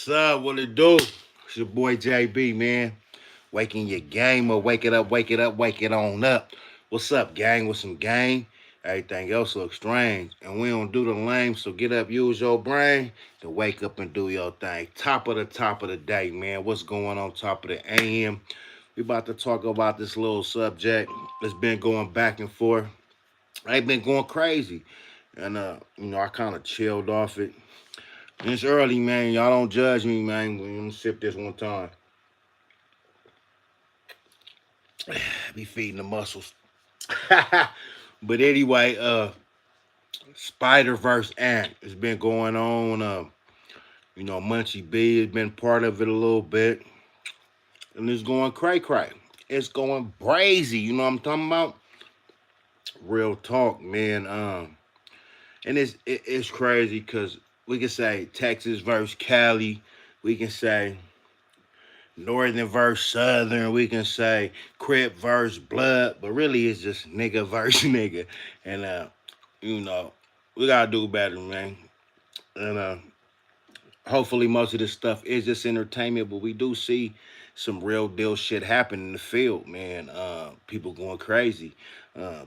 What's up? What it do? It's your boy JB, man. Waking your game up, wake it up, wake it up, wake it on up. What's up, gang? With some game? Everything else looks strange. And we don't do the lame, so get up, use your brain to wake up and do your thing. Top of the day, man. What's going on top of the AM? We about to talk about this little subject that's been going back and forth. I've been going crazy. And I kind of chilled off it. It's early, man. Y'all don't judge me, man. We're gonna sip this one time. Be feeding the muscles. But anyway, Spider Verse Ant has been going on. Munchie B has been part of it a little bit, and it's going cray cray. It's going brazy. You know what I'm talking about? Real talk, man. And it's crazy because we can say Texas versus Cali. We can say Northern versus Southern, we can say Crip versus Blood, but really it's just nigga versus nigga. And you know, we gotta do better, man. And hopefully most of this stuff is just entertainment, but we do see some real deal shit happen in the field, man. People going crazy,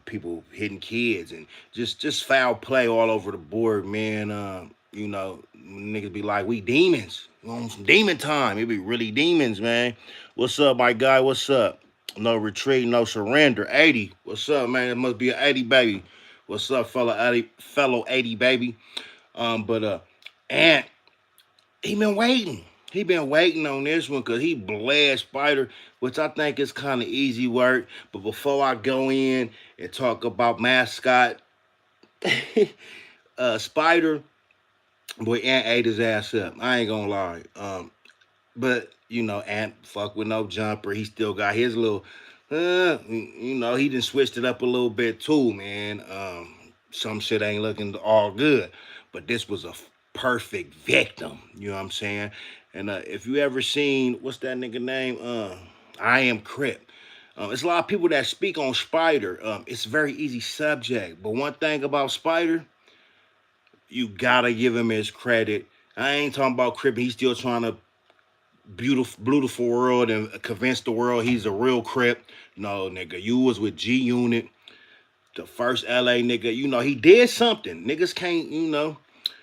people hitting kids, and just foul play all over the board, man. Niggas be like, we demons. We on some demon time. It be really demons, man. What's up, my guy? What's up? No retreat, no surrender. 80. What's up, man? It must be an 80 baby. What's up, fellow 80 baby? But Ant, he been waiting. He been waiting on this one because he bled Spider, which I think is kind of easy work. But before I go in and talk about mascot, Spider, boy, Ant ate his ass up. I ain't gonna lie. But Ant fuck with no jumper. He still got his little. He done switched it up a little bit too, man. Some shit ain't looking all good, but this was a perfect victim. You know what I'm saying? And if you ever seen what's that nigga name? I am Crip. It's a lot of people that speak on Spider. It's a very easy subject, but one thing about Spider, you gotta give him his credit. I ain't talking about Crip. He's still trying to beautiful world and convince the world he's a real Crip. No, nigga, you was with G Unit, the first LA nigga. He did something. Niggas can't,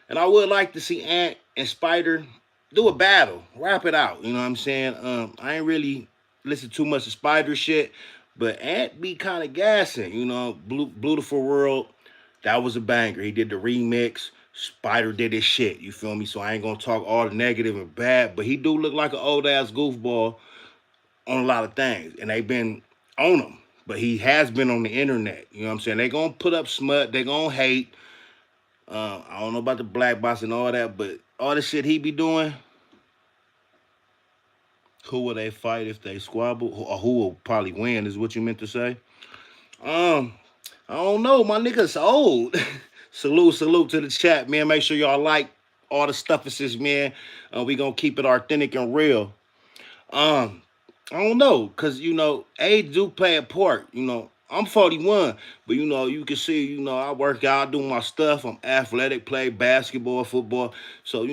And I would like to see Ant and Spider do a battle, wrap it out. You know what I'm saying? I ain't really listen too much to Spider shit, but Ant be kind of gassing. Beautiful world. That was a banger. He did the remix. Spider did his shit. You feel me? So I ain't gonna talk all the negative and bad, but he do look like an old ass goofball on a lot of things, and they been on him. But he has been on the internet. You know what I'm saying? They gonna put up smut. They gonna hate. I don't know about the black box and all that, but all the shit he be doing, who will they fight if they squabble? Or who will probably win is what you meant to say? Um, I don't know. My nigga's old. Salute to the chat, man. Make sure y'all like all the stuffuses, man. We gonna keep it authentic and real. Um, I don't know, cause age do play a part. I'm 41, but you can see, I work out, I do my stuff. I'm athletic, play basketball, football. So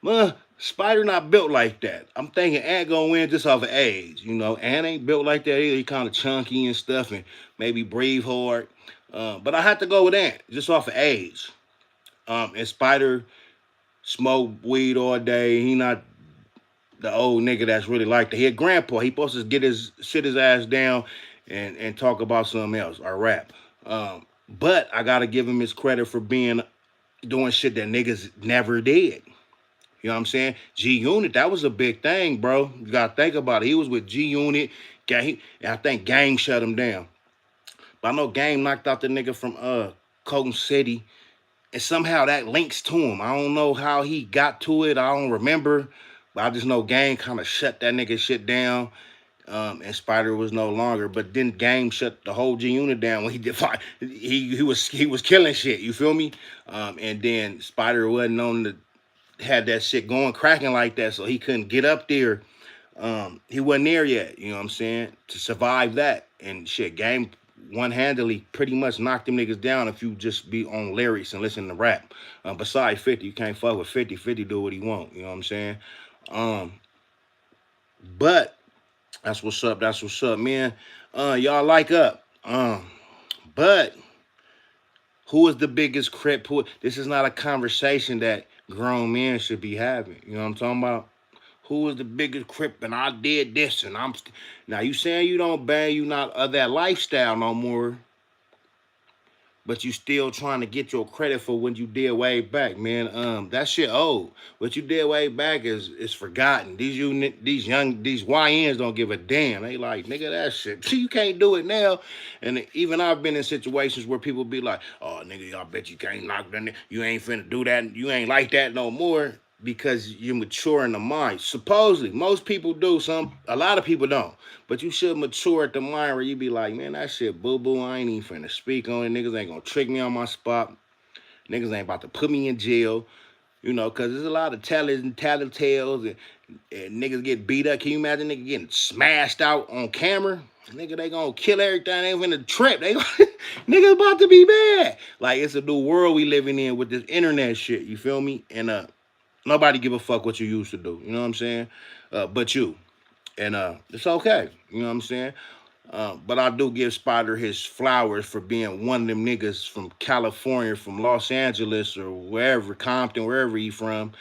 man, Spider not built like that. I'm thinking Ant gonna win just off of age. Ant ain't built like that either. He kind of chunky and stuff, and maybe breathe hard. But I had to go with Ant just off of age. And Spider smoke weed all day. He not the old nigga that's really like that. He a grandpa. He supposed to get his ass down and talk about something else or rap. But I gotta give him his credit for doing shit that niggas never did. You know what I'm saying? G Unit, that was a big thing, bro. You gotta think about it. He was with G Unit. I think Game shut him down. But I know Game knocked out the nigga from Colton City. And somehow that links to him. I don't know how he got to it. I don't remember. But I just know Game kind of shut that nigga shit down. And Spider was no longer. But then Game shut the whole G Unit down when he did fight. He was killing shit. You feel me? And then Spider wasn't on the had that shit going cracking like that, so he couldn't get up there. He wasn't there yet. You know what I'm saying? To survive that and shit, Game one-handedly pretty much knock them niggas down if you just be on lyrics and listen to rap. Besides 50, you can't fuck with 50. 50 do what he want. You know what I'm saying? Um, but that's what's up. That's what's up, man. Y'all like up. But who is the biggest crip? This is not a conversation that grown men should be having. You know what I'm talking about? Who is the biggest crip? And I did this, and now you saying you don't bang, you not of that lifestyle no more, but you still trying to get your credit for when you did way back, man. That shit old. What you did way back is forgotten. These YNs don't give a damn. They like, nigga, that shit. See, you can't do it now. And even I've been in situations where people be like, oh, nigga, I bet you can't knock that. You ain't finna do that. You ain't like that no more because you're mature in the mind. Supposedly, most people do. A lot of people don't. But you should mature at the mind where you be like, man, that shit boo-boo. I ain't even finna speak on it. Niggas ain't gonna trick me on my spot. Niggas ain't about to put me in jail. You know, because there's a lot of tattletales and niggas get beat up. Can you imagine niggas getting smashed out on camera? Nigga, they gonna kill everything. They finna trip. Niggas about to be bad. Like, it's a new world we living in with this internet shit. You feel me? And nobody give a fuck what you used to do. You know what I'm saying? But you. And it's okay. You know what I'm saying? But I do give Spider his flowers for being one of them niggas from California, from Los Angeles or wherever, Compton, wherever he from,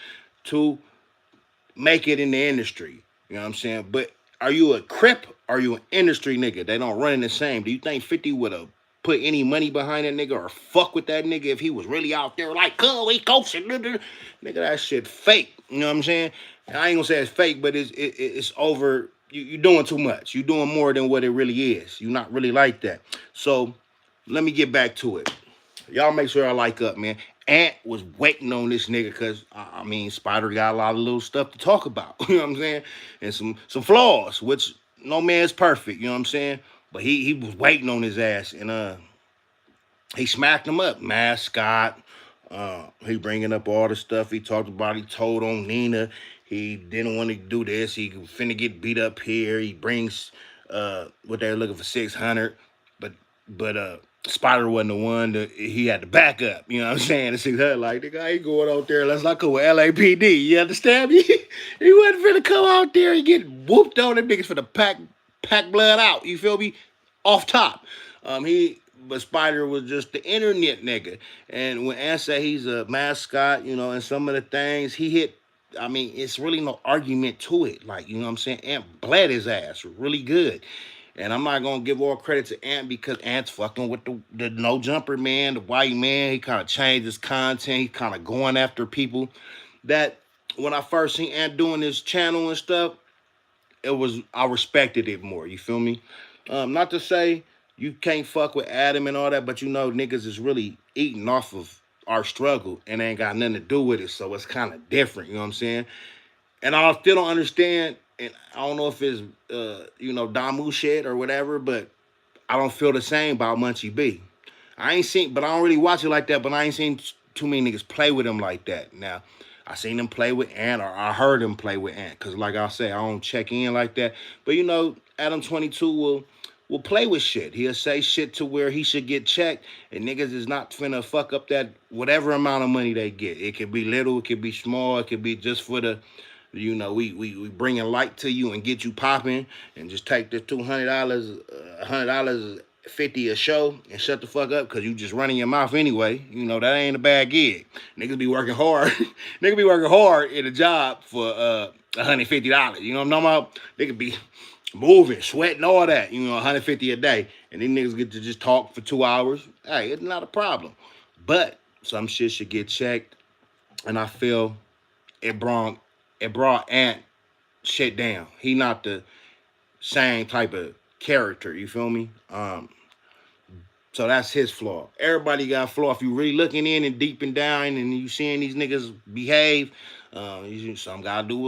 to make it in the industry. You know what I'm saying? But are you a crip? Or are you an industry nigga? They don't run in the same. Do you think 50 would have put any money behind that nigga or fuck with that nigga if he was really out there like, oh, he coaching? Nigga, that shit fake. You know what I'm saying? And I ain't gonna say it's fake, but it's over. You're doing too much. You're doing more than what it really is. You're not really like that. So let me get back to it. Y'all make sure I like up, man. Ant was waiting on this nigga because, I mean, Spider got a lot of little stuff to talk about. You know what I'm saying? And some flaws, which no man's perfect. You know what I'm saying? But he was waiting on his ass. And he smacked him up. Mascot. He bringing up all the stuff he talked about. He told on Nina he didn't want to do this. He finna get beat up here. He brings what they're looking for 600, but Spider wasn't the one that he had to back up. You know what I'm saying? The 600, like, nigga, I ain't going out there. Let's not go with LAPD. You understand me? He wasn't finna come out there and get whooped on. Them niggas finna pack blood out. You feel me? Off top. But Spider was just the internet nigga. And when Ant say he's a mascot, you know, and some of the things he hit, I mean, it's really no argument to it. Like, you know what I'm saying? Ant bled his ass really good. And I'm not gonna give all credit to Ant because Ant's fucking with the no jumper man, the white man. He kind of changed his content. He kind of going after people that when I first seen Ant doing his channel and stuff, I respected it more. You feel me? Not to say you can't fuck with Adam and all that, but you know niggas is really eating off of our struggle and ain't got nothing to do with it. So it's kind of different. You know what I'm saying? And I still don't understand. And I don't know if it's Damu shit or whatever, but I don't feel the same about Munchie B. I don't really watch it like that, but I ain't seen too many niggas play with him like that. Now, I seen him play with Ant, or I heard him play with Ant, because like I say, I don't check in like that. But you know, Adam 22 will play with shit. He'll say shit to where he should get checked, and niggas is not finna fuck up that whatever amount of money they get. It could be little, it could be small, it could be just for the, you know, we bringing light to you and get you popping, and just take the $200, $100, 50 a show and shut the fuck up because you just running your mouth anyway. You know, that ain't a bad gig. Niggas be working hard. Niggas be working hard in a job for $150. You know what I'm talking about? They could be moving, sweating, all that. You know, $150 a day. And these niggas get to just talk for 2 hours. Hey, it's not a problem. But some shit should get checked. And I feel it brought Ant shit down. He not the same type of character, you feel me? So that's his flaw. Everybody got a flaw. If you really looking in and deep and down and you seeing these niggas behave, some gotta do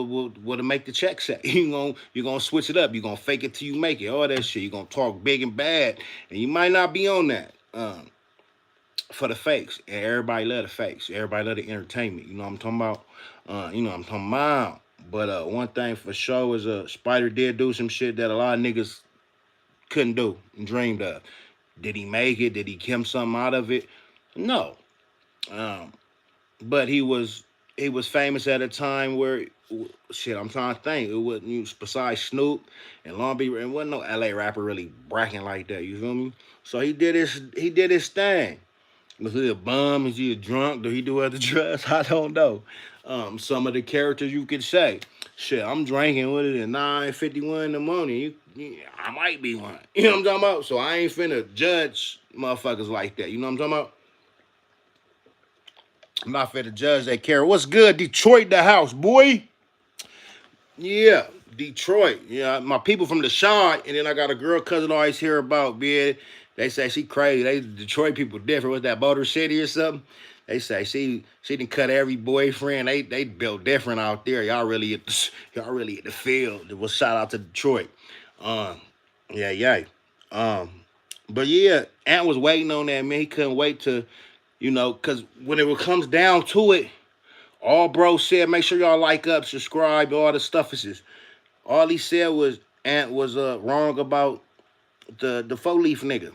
what to make the check say. You're gonna switch it up. You're gonna fake it till you make it. All that shit. You're gonna talk big and bad. And you might not be on that. For the fakes. And everybody love the fakes. Everybody love the entertainment. You know what I'm talking about? You know what I'm talking about. But one thing for sure is Spider did do some shit that a lot of niggas couldn't do and dreamed of. Did he make it? Did he come something out of it? No. But he was famous at a time where shit, I'm trying to think. It wasn't besides Snoop and Long Beach, and wasn't no LA rapper really bracking like that. You feel me? So he did his thing. Was he a bum? Is he a drunk? Do he do other drugs? I don't know. Some of the characters you could say, shit, I'm drinking with it at 9:51 in the morning. I might be one. You know what I'm talking about? So I ain't finna judge motherfuckers like that. You know what I'm talking about? I'm not finna judge that character. What's good, Detroit? The house, boy. Yeah, Detroit. Yeah, my people from the Shard, and then I got a girl cousin I always hear about, man. They say she crazy. They Detroit people different. What's that, Motor City or something? They say she done cut every boyfriend. They built different out there. Y'all really at the field. Well, shout out to Detroit. Um, yeah, yeah. Um, but yeah, Ant was waiting on that, man. He couldn't wait to, cause when it comes down to it, all bro said, make sure y'all like up, subscribe, all the stuff is just. All he said was Ant was wrong about the 4-leaf nigga.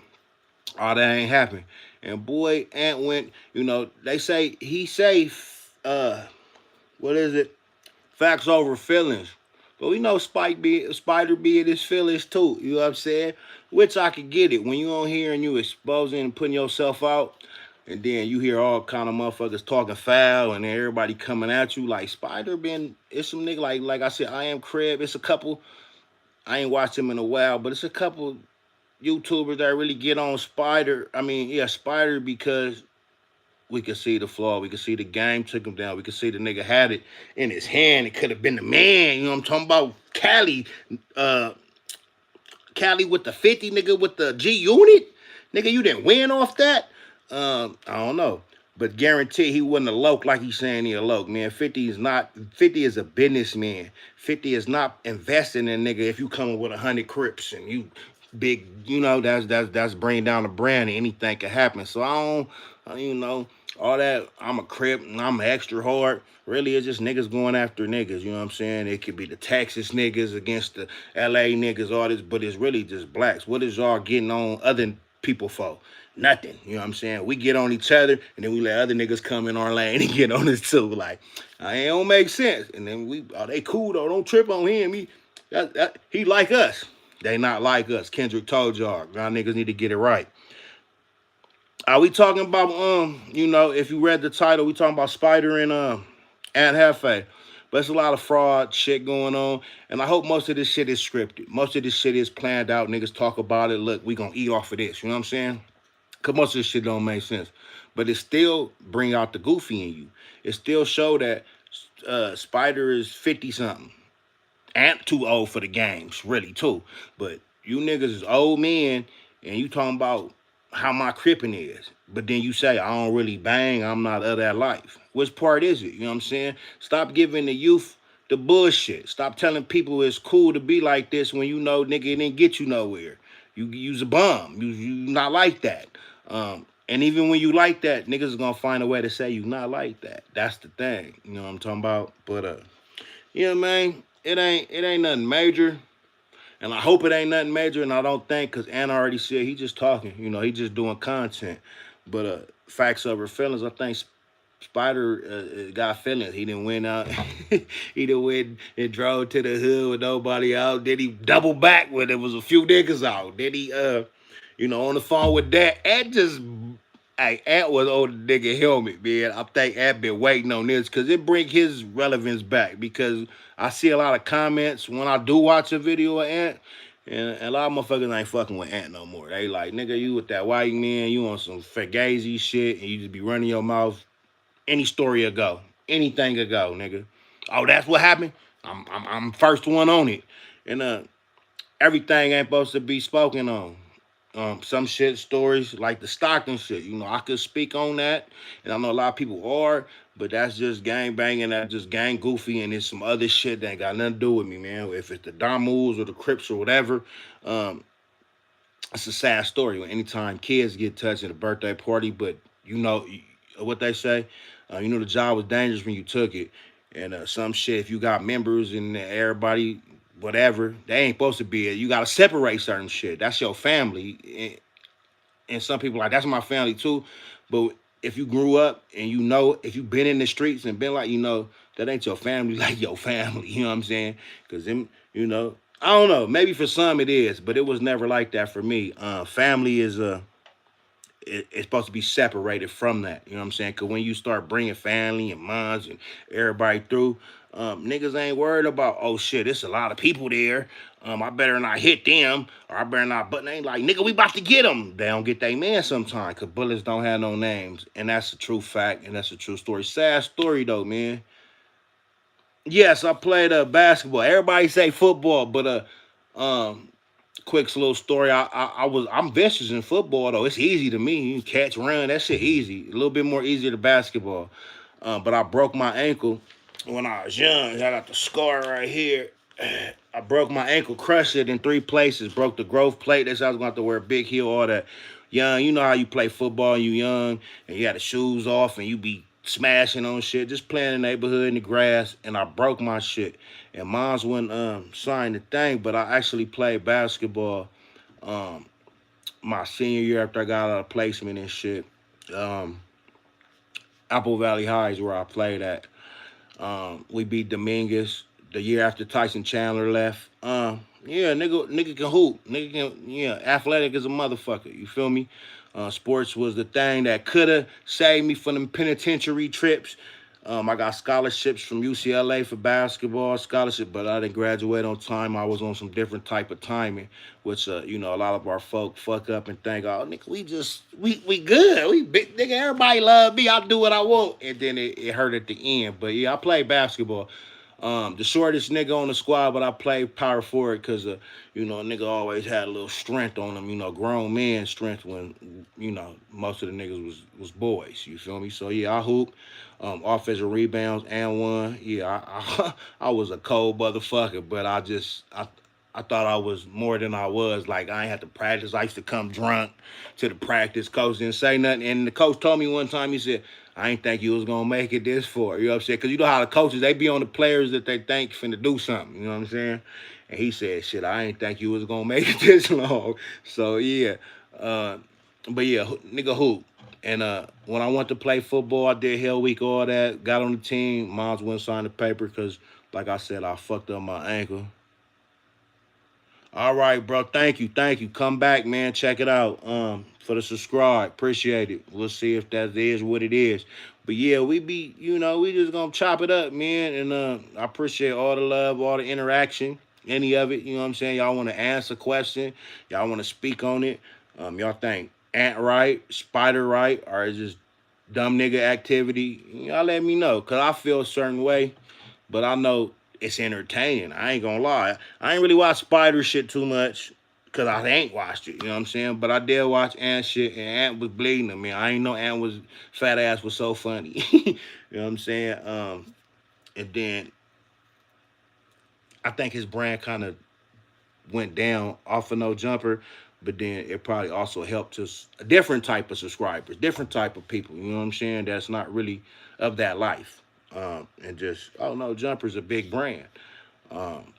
Oh, that ain't happened. And boy, Ant went, they say what is it? Facts over feelings. But we know Spider be in his feelings too. You know what I'm saying? Which I could get it. When you on here and you exposing and putting yourself out, and then you hear all kind of motherfuckers talking foul and everybody coming at you. Like Spider it's some nigga like I said, I am Crib. It's a couple, I ain't watched him in a while, but it's a couple YouTubers that really get on Spider. I mean, yeah, Spider, because we could see the flaw. We could see the game took him down. We could see the nigga had it in his hand. It could have been the man. You know what I'm talking about? Cali with the 50, nigga, with the G Unit. Nigga, you didn't win off that? I don't know. But guarantee he wasn't a loke like he's saying he a loke, man. 50 is a businessman. 50 is not investing in nigga if you coming with 100 Crips and you big, that's bringing down the brand and anything can happen. So I don't, all that, I'm a Crip and I'm extra hard. Really, it's just niggas going after niggas, you know what I'm saying? It could be the Texas niggas against the LA niggas, all this, but it's really just blacks. What is y'all getting on other people for? Nothing, you know what I'm saying? We get on each other, and then we let other niggas come in our lane and get on us too. Like, it don't make sense. And then they cool though, don't trip on him. He like us. They not like us. Kendrick told y'all niggas need to get it right. Are we talking about, if you read the title, we talking about Spider and Aunt Hefe. But it's a lot of fraud shit going on. And I hope most of this shit is scripted. Most of this shit is planned out. Niggas talk about it. Look, we gonna eat off of this. You know what I'm saying? Because most of this shit don't make sense. But it still bring out the goofy in you. It still show that Spider is 50-something. Ant too old for the games, really, too. But you niggas is old men, and you talking about how my cripping is. But then you say, I don't really bang, I'm not of that life. Which part is it? You know what I'm saying? Stop giving the youth the bullshit. Stop telling people it's cool to be like this when you know, nigga, it didn't get you nowhere. You use a bum. You not like that. And even when you like that, niggas is gonna find a way to say you not like that. That's the thing. You know what I'm talking about? But yeah, man, it ain't nothing major. And I hope it ain't nothing major, and I don't think, because Anna already said he just talking. He just doing content. But facts over feelings, I think Spider got feelings. He didn't win out. He didn't win and drove to the hood with nobody out. Then he double back when there was a few niggas out. Then he, on the phone with that. Ant was on the nigga helmet, man. I think Ant been waiting on this because it bring his relevance back. Because I see a lot of comments when I do watch a video of Ant, and a lot of motherfuckers ain't fucking with Ant no more. They like, nigga, you with that white man, you on some fugazi shit, and you just be running your mouth. Any story will go. Anything will go, nigga. Oh, that's what happened? I'm first one on it. And everything ain't supposed to be spoken on. Some shit stories like the Stockton shit. I could speak on that, and I know a lot of people are, but that's just gang banging, that's just gang goofy, and it's some other shit that ain't got nothing to do with me, man. If it's the Damus or the Crips or whatever, it's a sad story. When anytime kids get touched at a birthday party, but what they say, the job was dangerous when you took it, and some shit. If you got members and everybody, whatever, they ain't supposed to be it. You gotta separate certain shit. That's your family, and some people like that's my family too. But if you grew up and if you've been in the streets and been like that ain't your family like your family. You know what I'm saying? Because them, you know, I don't know. Maybe for some it is, but it was never like that for me. Family is it's supposed to be separated from that. You know what I'm saying? Because when you start bringing family and moms and everybody through, niggas ain't worried about, oh shit, it's a lot of people there. I better not hit them, or I better not. But they ain't like, nigga, we about to get them. They don't get their man sometimes, because bullets don't have no names. And that's a true fact, and that's a true story. Sad story, though, man. Yes, I played basketball. Everybody say football, but quick little story. I'm vicious in football though. It's easy to me. You catch, run, that shit easy. A little bit more easier to basketball. But I broke my ankle when I was young. I got the scar right here. I broke my ankle, crushed it in 3 places. Broke the growth plate. That's how I was going to have to wear a big heel, all that. Young, you know how you play football, you young, and you got the shoes off, and you be smashing on shit, just playing in the neighborhood in the grass, and I broke my shit. And mom's wouldn't sign the thing, but I actually played basketball um, my senior year after I got out of placement and shit. Um, Apple Valley High is where I played at. We beat Dominguez the year after Tyson Chandler left. Yeah, nigga can hoop. Nigga can, yeah, athletic as a motherfucker. You feel me? Sports was the thing that could have saved me from them penitentiary trips. I got scholarships from UCLA for basketball scholarship, but I didn't graduate on time. I was on some different type of timing, which you know, a lot of our folk fuck up and think, oh nigga, we good. We big nigga, everybody love me. I do what I want. And then it hurt at the end. But yeah, I played basketball. The shortest nigga on the squad, but I played power forward because, you know, a nigga always had a little strength on him, you know, grown man strength when, you know, most of the niggas was boys, you feel me? So, yeah, I hoop, offensive rebounds and one. Yeah, I was a cold motherfucker, but I thought I was more than I was. Like, I ain't had to practice. I used to come drunk to the practice. Coach didn't say nothing. And the coach told me one time, he said, I ain't think you was going to make it this far. You know what I'm saying? Because you know how the coaches, they be on the players that they think finna do something. You know what I'm saying? And he said, shit, I ain't think you was going to make it this long. So, yeah. But, yeah, nigga hoop. And when I went to play football, I did Hell Week, all that. Got on the team. Moms wouldn't sign the paper because, like I said, I fucked up my ankle. All right, bro. Thank you. Thank you. Come back, man. Check it out. For the subscribe. Appreciate it. We'll see if that is what it is. But yeah, we be, you know, we just gonna chop it up, man. And I appreciate all the love, all the interaction, any of it. You know what I'm saying? Y'all want to answer a question, y'all want to speak on it. Y'all think ant right, spider right, or is just dumb nigga activity? Y'all let me know. Cause I feel a certain way, but I know it's entertaining. I ain't gonna lie. I ain't really watch spider shit too much because I ain't watched it. You know what I'm saying? But I did watch Ant shit, and Ant was bleeding to me. I ain't know Ant was fat ass was so funny. You know what I'm saying? And then I think his brand kind of went down off of No Jumper, but then it probably also helped us a different type of subscribers, different type of people. You know what I'm saying? That's not really of that life. And just, oh no, Jumper's a big brand. Um,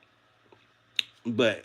but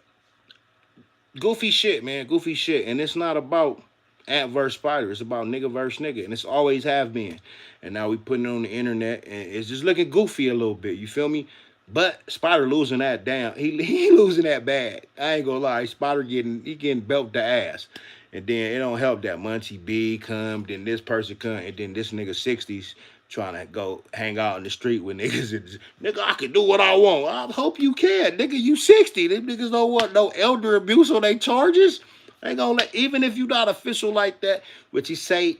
goofy shit, man, goofy shit. And it's not about ant versus spider. It's about nigga versus nigga. And it's always have been. And now we putting it on the internet and it's just looking goofy a little bit. You feel me? But Spider losing that down. He losing that bad. I ain't gonna lie. Spider getting belt the ass. And then it don't help that Munchie B come, then this person come, and then this nigga 60s trying to go hang out in the street with niggas. And, nigga, I can do what I want. I hope you can. Nigga, you 60. Them niggas don't want no elder abuse on their charges. Ain't gonna let, even if you not official like that, which he say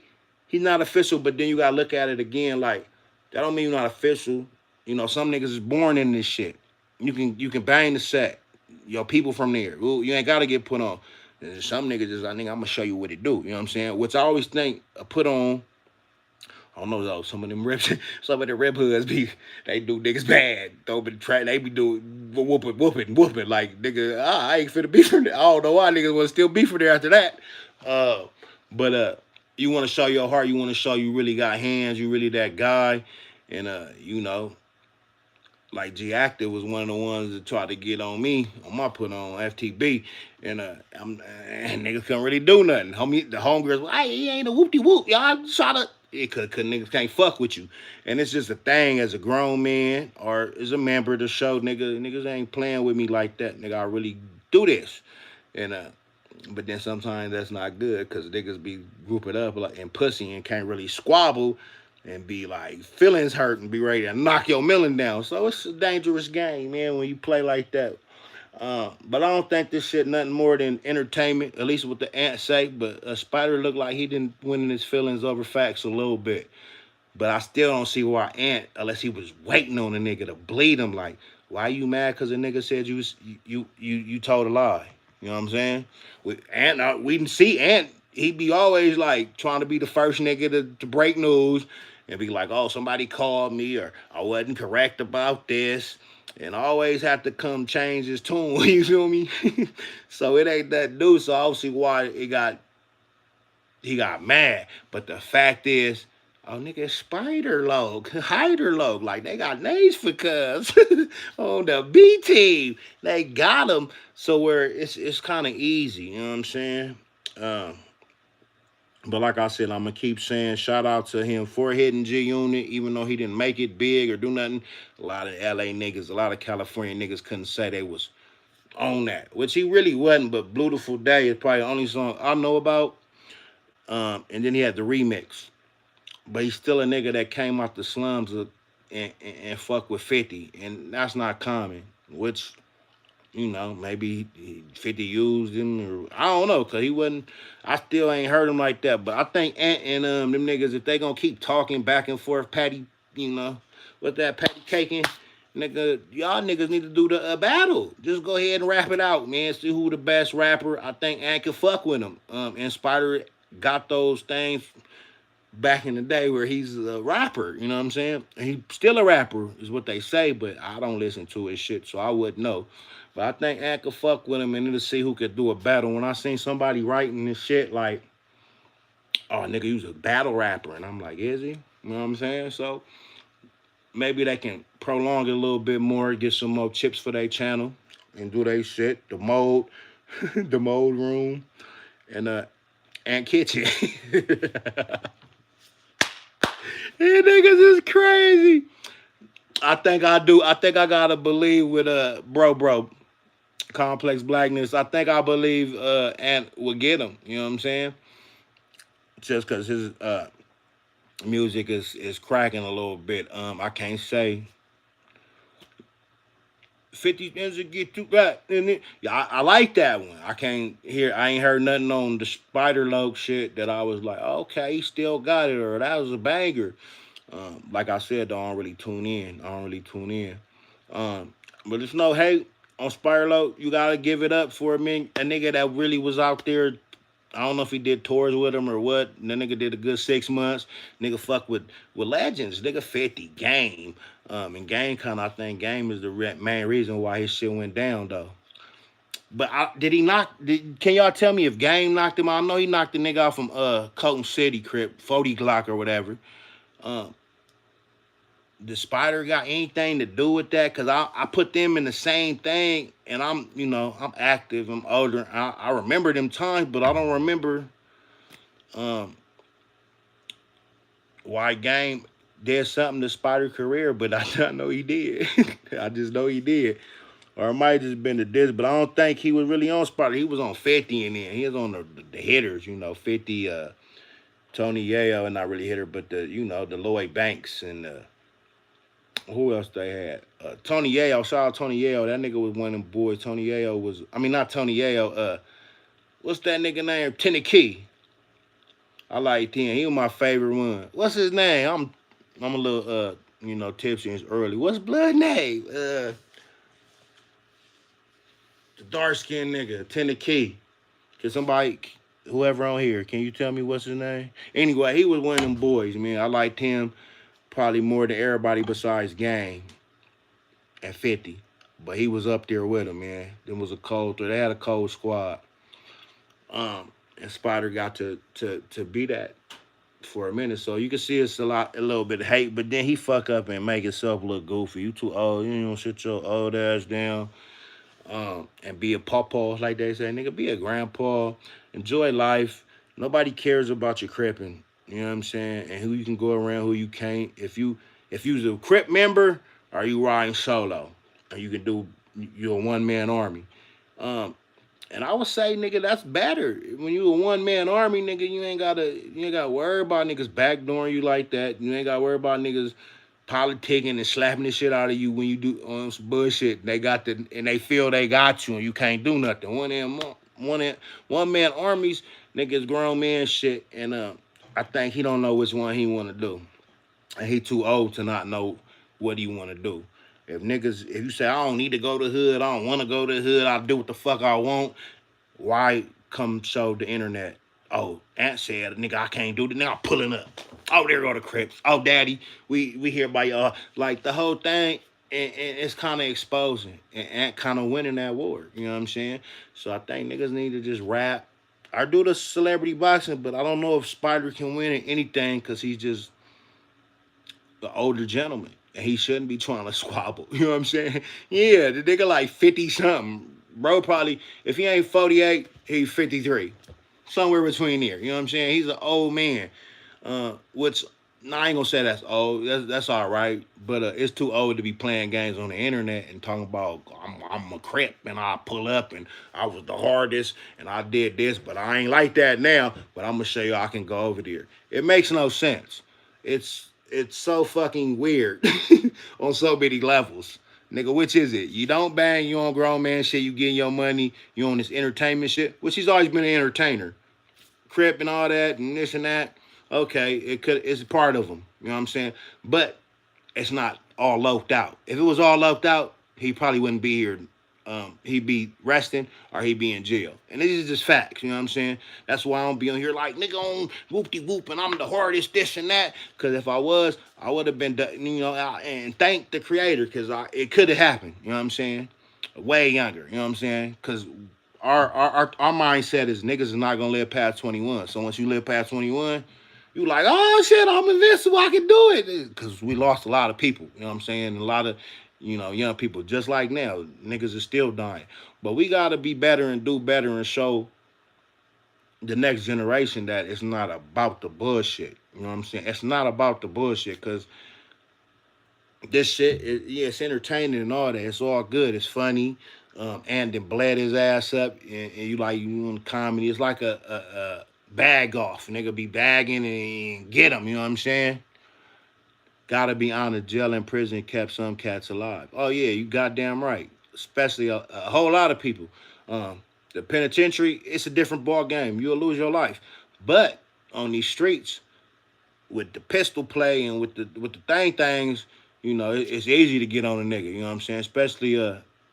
he's not official, but then you gotta look at it again like, that don't mean you're not official. You know, some niggas is born in this shit. You can bang the set. Yo, people from there. Ooh, you ain't gotta get put on. And some niggas just like, nigga, I'm gonna show you what it do. You know what I'm saying? Which I always think put on. I don't know though. Some of them rips, some of the rip hoods be, they do niggas bad. Throw up in the track, they be doing whooping. Like nigga, I ain't finna be from there. I don't know why niggas wanna still be from there after that. But you wanna show your heart. You wanna show you really got hands. You really that guy. And you know, like G Actor was one of the ones that tried to get on me on my put on FTB, and and niggas couldn't really do nothing. Homie, the homegirls, hey, he ain't a whoop de whoop, y'all try to. it could niggas can't fuck with you. And it's just a thing as a grown man or as a member of the show, niggas ain't playing with me like that. Nigga, I really do this. And but then sometimes that's not good because niggas be grouping up like and pussy and can't really squabble and be like feelings hurt and be ready to knock your melon down. So it's a dangerous game, man, when you play like that. But I don't think this shit nothing more than entertainment, at least what the ant say. But Spider looked like he didn't win his feelings over facts a little bit. But I still don't see why Ant, unless he was waiting on a nigga to bleed him, like, why you mad because a nigga said you told a lie? You know what I'm saying? With Ant, we didn't see Ant. He be always like trying to be the first nigga to break news and be like, oh, somebody called me or I wasn't correct about this. And always have to come change his tune, you feel me? So it ain't that dude. So I don't see why he got mad. But the fact is, oh, nigga, Spider Loc, Hyder Loc, like they got names for cuz on the B team. They got them, so where it's kind of easy, you know what I'm saying? Um, but like I said, I'm gonna keep saying shout out to him for hitting G Unit, even though he didn't make it big or do nothing. A lot of LA niggas, a lot of California niggas couldn't say they was on that, which he really wasn't. But Beautiful Day is probably the only song I know about. And then he had the remix. But he's still a nigga that came out the slums and fuck with 50. And that's not common, which, you know, maybe 50 used him or I don't know, because he wasn't, I still ain't heard him like that. But I think Ant and them niggas, if they gonna keep talking back and forth, Patty, you know, with that patty caking, nigga, y'all niggas need to do the battle. Just go ahead and rap it out, man. See who the best rapper. I think Ant can fuck with him. And Spider got those things back in the day where he's a rapper, you know what I'm saying? He's still a rapper, is what they say, but I don't listen to his shit, so I wouldn't know. But I think Ant could fuck with him and then to see who could do a battle. When I seen somebody writing this shit like, oh, nigga, he was a battle rapper, and I'm like, is he? You know what I'm saying? So maybe they can prolong it a little bit more, get some more chips for their channel, and do their shit. The mode, the mode room, and Ant Kitchen. These niggas is crazy. I think I do. I think I gotta believe with bro, complex blackness. I think I believe Ant will get him. You know what I'm saying? Just because his music is cracking a little bit. I can't say 50 cents to get you back. Yeah, I like that one. I ain't heard nothing on the Spider Loc shit that I was like, okay, he still got it, or that was a banger. Like I said, I don't really tune in. But there's no hate on Spider Loc. You gotta give it up for a nigga that really was out there. I don't know if he did tours with him or what. And that nigga did a good 6 months. Nigga fuck with legends. Nigga 50 Game. And Game kind of, I think Game is the main reason why his shit went down though. But did he knock? Can y'all tell me if Game knocked him out? I know he knocked the nigga out from Colton City, Crip, 40 Glock or whatever. The Spider got anything to do with that? Cause I put them in the same thing, and I'm active, I'm older. I remember them times, but I don't remember why Game did something to Spider career. But I know he did. I just know he did. Or it might just been the diss, but I don't think he was really on Spider. He was on 50 and then he was on the hitters, 50 Tony Yayo, and not really hitter, but the Lloyd Banks and who else they had? Tony Yayo. Shout out Tony Yayo. That nigga was one of them boys. Tony Yayo was, I mean, not Tony Yayo. What's that nigga name? Tennessee. I like him. He was my favorite one. What's his name? I'm a little, tipsy and it's early. What's blood name? The dark skinned nigga, Tennessee. Can somebody, whoever on here, can you tell me what's his name? Anyway, he was one of them boys, man. I liked him probably more than everybody besides Game at 50. But he was up there with him, man. There was a cold, they had a cold squad. And Spider got to be that for a minute. So you can see it's a little bit of hate, but then he fuck up and make himself look goofy. You too old, you don't sit your old ass down. And be a pawpaw, like they say. Nigga, be a grandpa. Enjoy life. Nobody cares about your cripping. You know what I'm saying? And who you can go around, who you can't. If you's a Crip member, are you riding solo? And you can do you're a one man army. Um, and I would say, nigga, that's better. When you a one man army, nigga, you ain't gotta worry about niggas backdooring you like that. You ain't gotta worry about niggas politicking and slapping the shit out of you when you do some bullshit. And they feel they got you and you can't do nothing. One man armies, niggas grown man shit, and I think he don't know which one he want to do, and he too old to not know what he want to do. If you say I don't need to go to the hood, I don't want to go to the hood, I'll do what the fuck I want. Why come show the internet? Oh, Aunt said, nigga, I can't do it. Now I'm pulling up. Oh, there go the Crips. Oh, daddy, we here by y'all. Like the whole thing, and it's kind of exposing and Aunt kind of winning that war. You know what I'm saying? So I think niggas need to just rap. I do the celebrity boxing, but I don't know if Spider can win in anything because he's just the older gentleman. And he shouldn't be trying to squabble. You know what I'm saying? Yeah, the nigga like 50 something. Bro, probably, if he ain't 48, he's 53. Somewhere between there. You know what I'm saying? He's an old man. Which, I ain't gonna say that's old. That's all right. But it's too old to be playing games on the internet and talking about, I'm a Crip and I pull up and I was the hardest and I did this, but I ain't like that now. But I'm gonna show you I can go over there. It makes no sense. It's so fucking weird on so many levels. Nigga, which is it? You don't bang, you on grown man shit, you getting your money, you on this entertainment shit, which he's always been an entertainer. Crip and all that and this and that. Okay, it's a part of him. You know what I'm saying? But it's not all loped out. If it was all loped out, he probably wouldn't be here. He'd be resting or he'd be in jail. And this is just facts, you know what I'm saying? That's why I don't be on here like, nigga on whoop-de-whoop and I'm the hardest, this and that. Because if I was, I would have been, you know, and thank the creator because it could have happened, you know what I'm saying? Way younger, you know what I'm saying? Because our mindset is niggas is not going to live past 21. So once you live past 21, you like, oh shit, I'm invincible, I can do it. Because we lost a lot of people, you know what I'm saying? A lot of, you know, young people, just like now, niggas are still dying. But we got to be better and do better and show the next generation that it's not about the bullshit. You know what I'm saying? It's not about the bullshit because this shit, yeah, it's entertaining and all that. It's all good. It's funny. And then bled his ass up and you like, you on comedy. It's like a bag off. Nigga be bagging and get him, you know what I'm saying? Gotta be honored. Jail and prison kept some cats alive. Oh yeah, you goddamn right. Especially a whole lot of people. The penitentiary, it's a different ball game. You'll lose your life. But on these streets, with the pistol play and with the things, you know, it's easy to get on a nigga. You know what I'm saying? Especially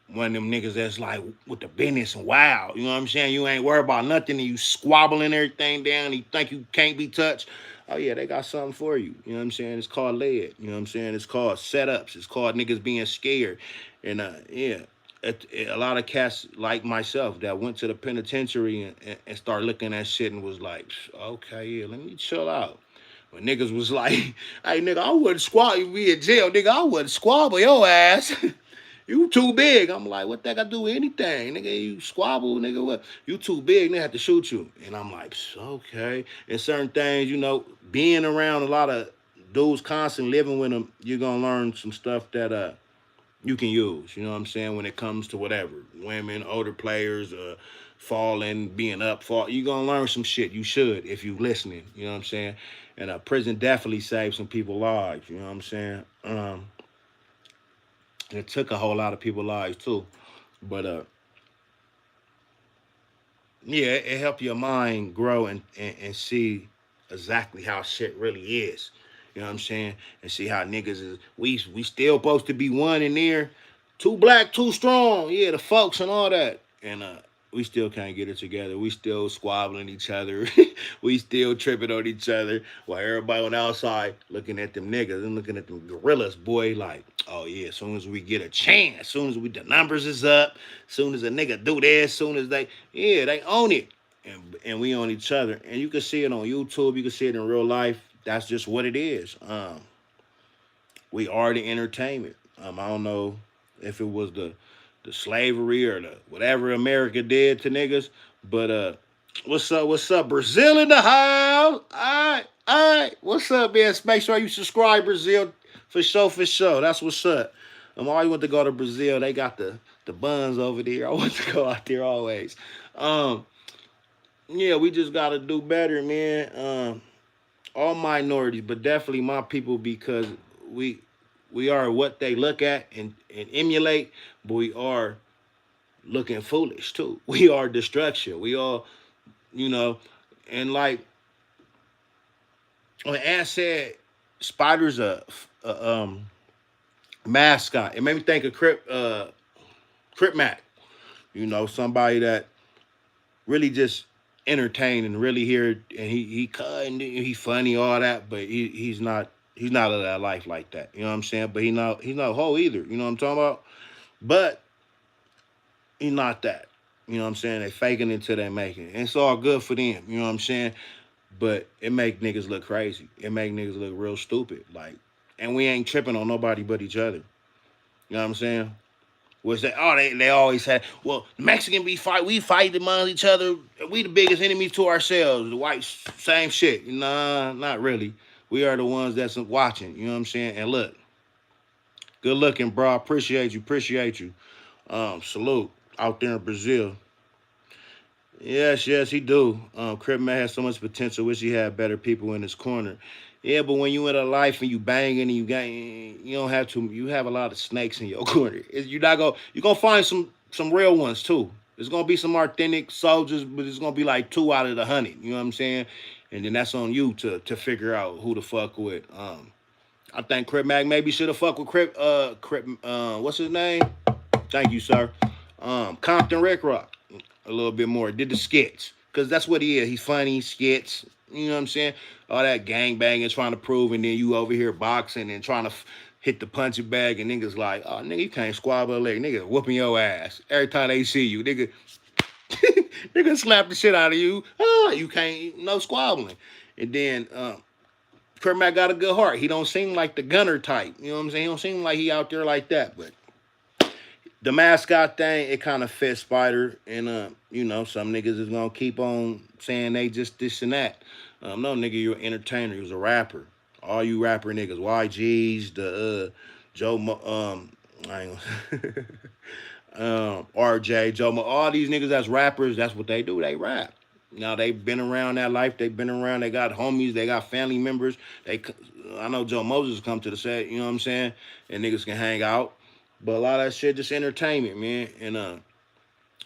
one of them niggas that's like with the business and wow. You know what I'm saying? You ain't worried about nothing and you squabbling everything down. You think you can't be touched. Oh yeah, they got something for you. You know what I'm saying? It's called lead. You know what I'm saying? It's called setups. It's called niggas being scared. And yeah, a lot of cats like myself that went to the penitentiary and start looking at shit and was like, okay, yeah, let me chill out. But niggas was like, hey nigga, I wouldn't squabble you be in jail, nigga. I wouldn't squabble your ass. You too big. I'm like, what that got to do with anything? Nigga, you squabble, nigga, what? You too big, they have to shoot you. And I'm like, okay. And certain things, you know, being around a lot of dudes constantly living with them, you're going to learn some stuff that you can use. You know what I'm saying? When it comes to whatever. Women, older players, falling, being up, you're going to learn some shit. You should if you listening. You know what I'm saying? And prison definitely saved some people's lives. You know what I'm saying? It took a whole lot of people's lives too. But yeah, it helped your mind grow and see exactly how shit really is. You know what I'm saying? And see how niggas is we still supposed to be one in there. Too black, too strong. Yeah, the folks and all that. And we still can't get it together. We still squabbling each other. We still tripping on each other while everybody on the outside looking at them niggas and looking at them gorillas, boy, like, oh yeah, as soon as we get a chance, as soon as the numbers is up, as soon as a nigga do this, as soon as they own it. And we own each other. And you can see it on YouTube, you can see it in real life. That's just what it is. We are the entertainment. I don't know if it was the slavery or the whatever America did to niggas, but what's up? Brazil in the house. All right. All right, what's up, man? Make sure you subscribe, Brazil. For sure, for sure. That's what's up. I always want to go to Brazil. They got the buns over there. I want to go out there always. Um, yeah, we just gotta do better, man. All minorities, but definitely my people because we we are what they look at and emulate, but we are looking foolish too. We are destruction. We all, you know, and like when Ant said, Spider's a mascot. It made me think of Crip Mac. Somebody that really just entertained and really here, and he cut and he funny all that, but he's not of that life like that. You know what I'm saying? But he's not a hoe either. You know what I'm talking about? But he's not that. You know what I'm saying? They faking it until they making it. And it's all good for them. You know what I'm saying? But it make niggas look crazy. It make niggas look real stupid. Like, and we ain't tripping on nobody but each other. You know what I'm saying? Was that they always had, well, the Mexican we fight among each other. We the biggest enemies to ourselves. The whites, same shit. Nah, not really. We are the ones that's watching. You know what I'm saying? And look, good looking, bro. Appreciate you. Appreciate you. Salute out there in Brazil. Yes, yes, he do. Crip Man has so much potential. Wish he had better people in his corner. Yeah, but when you in a life and you banging and you don't have to. You have a lot of snakes in your corner. You're gonna find some real ones too. There's gonna be some authentic soldiers, but it's gonna be like 2 out of 100. You know what I'm saying? And then that's on you to figure out who to fuck with. I think Crip Mac maybe should have fucked with Crip. What's his name? Thank you, sir. Compton Rick Rock a little bit more. Did the skits. Because that's what he is. He's funny, skits. You know what I'm saying? All that gang banging, trying to prove, and then you over here boxing and trying to hit the punching bag, and niggas like, oh, nigga, you can't squabble a leg. Nigga whooping your ass. Every time they see you, nigga, nigga slap the shit out of you. Oh, you can't, no squabbling. And then, Kurt Mac got a good heart. He don't seem like the gunner type. You know what I'm saying? He don't seem like he out there like that, but the mascot thing, it kind of fits Spider, and some niggas is gonna keep on saying they just this and that. No, nigga, you're an entertainer. You're a rapper. All you rapper niggas, YGs, the Joe, I ain't RJ, Joe, all these niggas that's rappers. That's what they do. They rap. Now they've been around that life. They've been around. They got homies. They got family members. I know Joe Moses come to the set. You know what I'm saying? And niggas can hang out. But a lot of that shit just entertainment, man. And